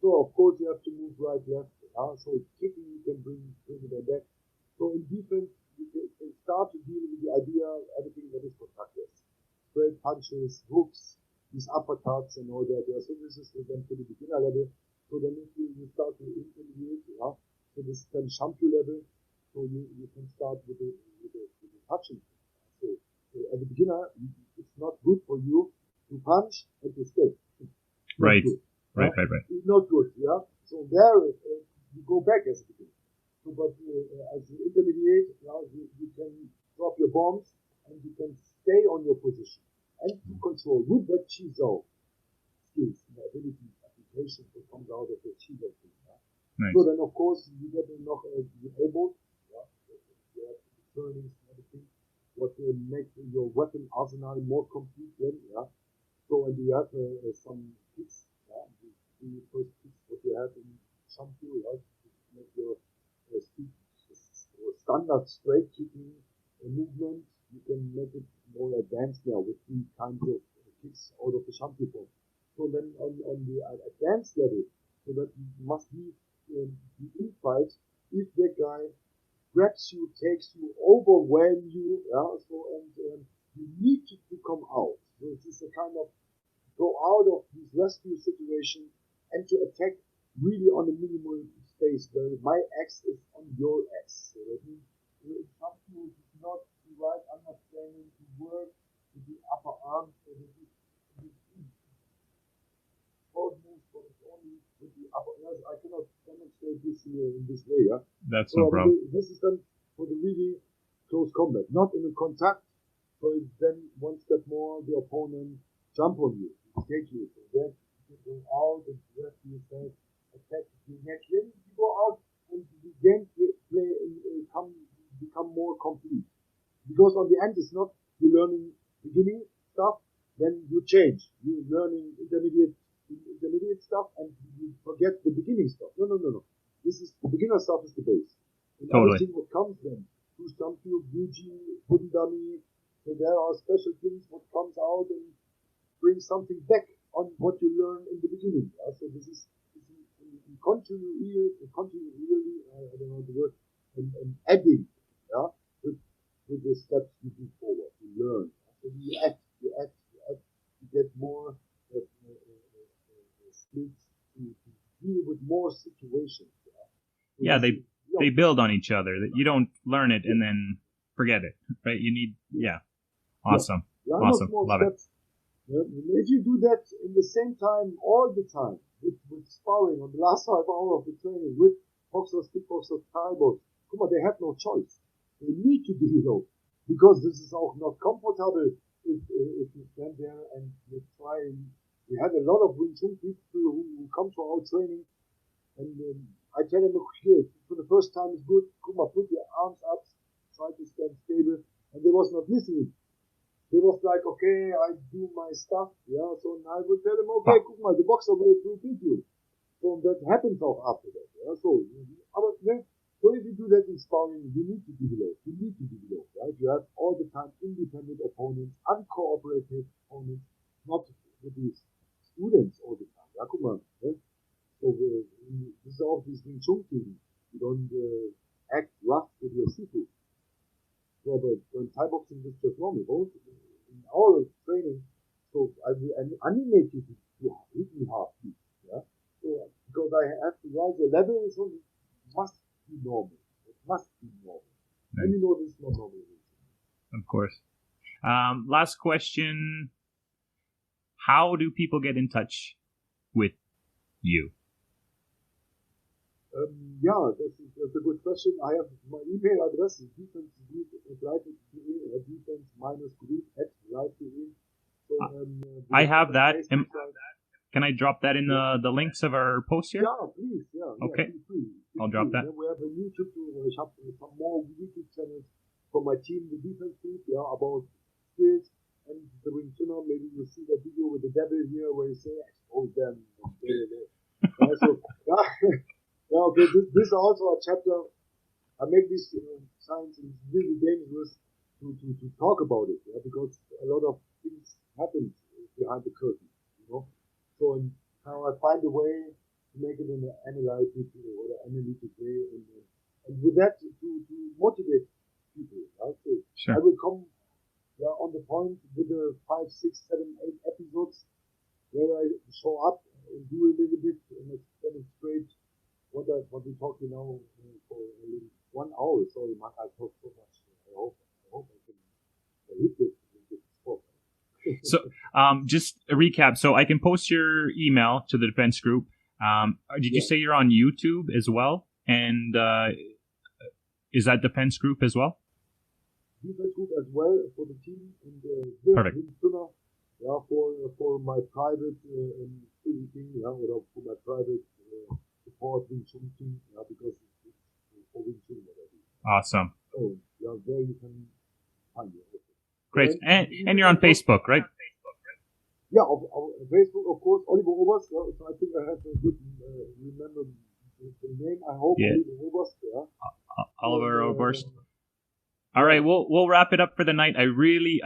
So of course you have to move right, left, So kicking, you can bring it back. So in defense, you can start to deal with the idea of everything that is contactless. Straight punches, hooks, these uppercuts and all that. So this is then to the beginner level. So then if you start to intermediate, so this is then shampoo level. So you can start with the touching. So as a beginner, it's not good for you to punch and to stay. Right. Right. It's not good, So there, you go back as a beginner. So, but as an intermediate, you can drop your bombs and you can stay on your position and to control with that Chizo skills, the ability, application that comes out of the Chizo thing. Nice. So then, of course, you get enough able, you have the turnings and everything, what makes your weapon arsenal more complete then, So, and you have some kicks, the first kicks what you have in shampoo, to make your standard straight kicking movement, you can make it more advanced now with three kinds of kicks out of the shampoo form. So then on the advanced level, so that must be the infight if that guy grabs you, takes you, overwhelms you, so and you need to come out. So this is a kind of go out of this rescue situation and to attack really on the minimal space where my X is on your X. So that means something which is not the right understanding to work with the upper arm. So that is both moves, but it's only with the upper arm. I cannot demonstrate this here in this way. That's no problem. This is done for the really close combat, not in a contact. So it's then one step more, the opponent jump on you, take you. So then you go out and rescue yourself, attack the neck. Then you go out and the game play become more complete. Because on the end it's not you learning beginning stuff, then you change. You learning intermediate stuff and you forget the beginning stuff. No. This is the beginner stuff is the base. And everything what comes then, through Stampfield, Yuji, Wooden Dummy, so there are special things what comes out and brings something back on what you learned in the beginning. So this is continually, I don't know the word, and adding, with the steps you do forward, you learn. So you add, you get more skills to deal with more situations. So they build on each other. That you don't learn it and then forget it, right? You need, awesome, awesome, love steps. If you do that in the same time, all the time, with sparring on the last 5 hours of the training, with boxers, kickboxers, Thai boxers, they have no choice. They need to develop, because this is auch not comfortable if you stand there and you try. We had a lot of Wing Chun people who come to our training, and I tell them, for the first time it's good, put your arms up, try to stand stable, and they was not listening. They was like, okay, I do my stuff, so I would tell them, okay, the boxer will beat you. So that happens auch after that, So if you do that in sparring, you need to develop, right? You have all the time independent opponents, uncooperative opponents, not with these students all the time. So this is all these Wing Chun things. You don't act rough with your shifu. So, but when Thai boxing is just normal, both in our training, so I will animate you to hit me hard, So, because I have to rise the level, so it must be normal. It must be normal. Nice. And you know this is not normal. Of course. Last question. How do people get in touch with you? That's a good question. I have my email address is defense-group@live.de. So, I have that. Can I drop that in the links of our post here? Yeah, please. Okay. Feel I'll drop that. Then we have a YouTube channel. I have some more YouTube channels for my team, the defense group, about skills and the Wingtsuner. Maybe you see the video with the devil here where you say, expose them. Okay, this is also a chapter. I make this science is really dangerous to talk about it, because a lot of things happen behind the curtain, So now I find a way make it an analytic or an analytic way, and with that to motivate people. Right? So Sure. I will come on the point with the 5, 6, 7, 8 episodes where I show up and do a little bit and demonstrate what we talking now for 1 hour. Sorry, man, I talk so much. I hope I can hit this spot. So, just a recap. So I can post your email to the defense group. Did you say you're on YouTube as well? And is that defense group as well? Defense group as well for the team and Perfect. Wingtsuner, for my private thing, or for my private support Wing Chun team, because it's for Wing Chun what I do. Awesome. So there you can find me. Great. And you're on Facebook, right? Yeah, on Facebook, of course, Oliver Oberst. So I think I have a good remember the name. I hope Oliver Oberst. Oliver Oberst. All right, we'll wrap it up for the night. I really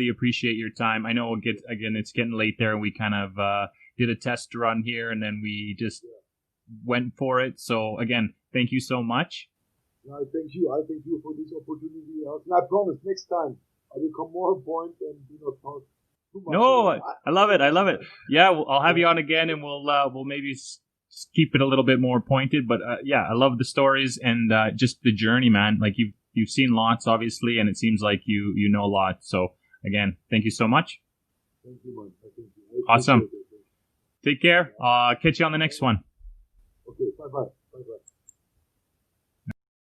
appreciate your time. I know it's getting late there, and we kind of did a test run here, and then we just went for it. So again, thank you so much. I thank you. I thank you for this opportunity. And I promise next time I will come more on point and do not talk too much. No, I love it. Yeah, I'll have you on again, and we'll maybe keep it a little bit more pointed. But yeah, I love the stories and just the journey, man. Like you've seen lots, obviously, and it seems like you know a lot. So again, thank you so much. Thank you, man. Thank you. Awesome. Take care. Catch you on the next one. Okay, bye-bye.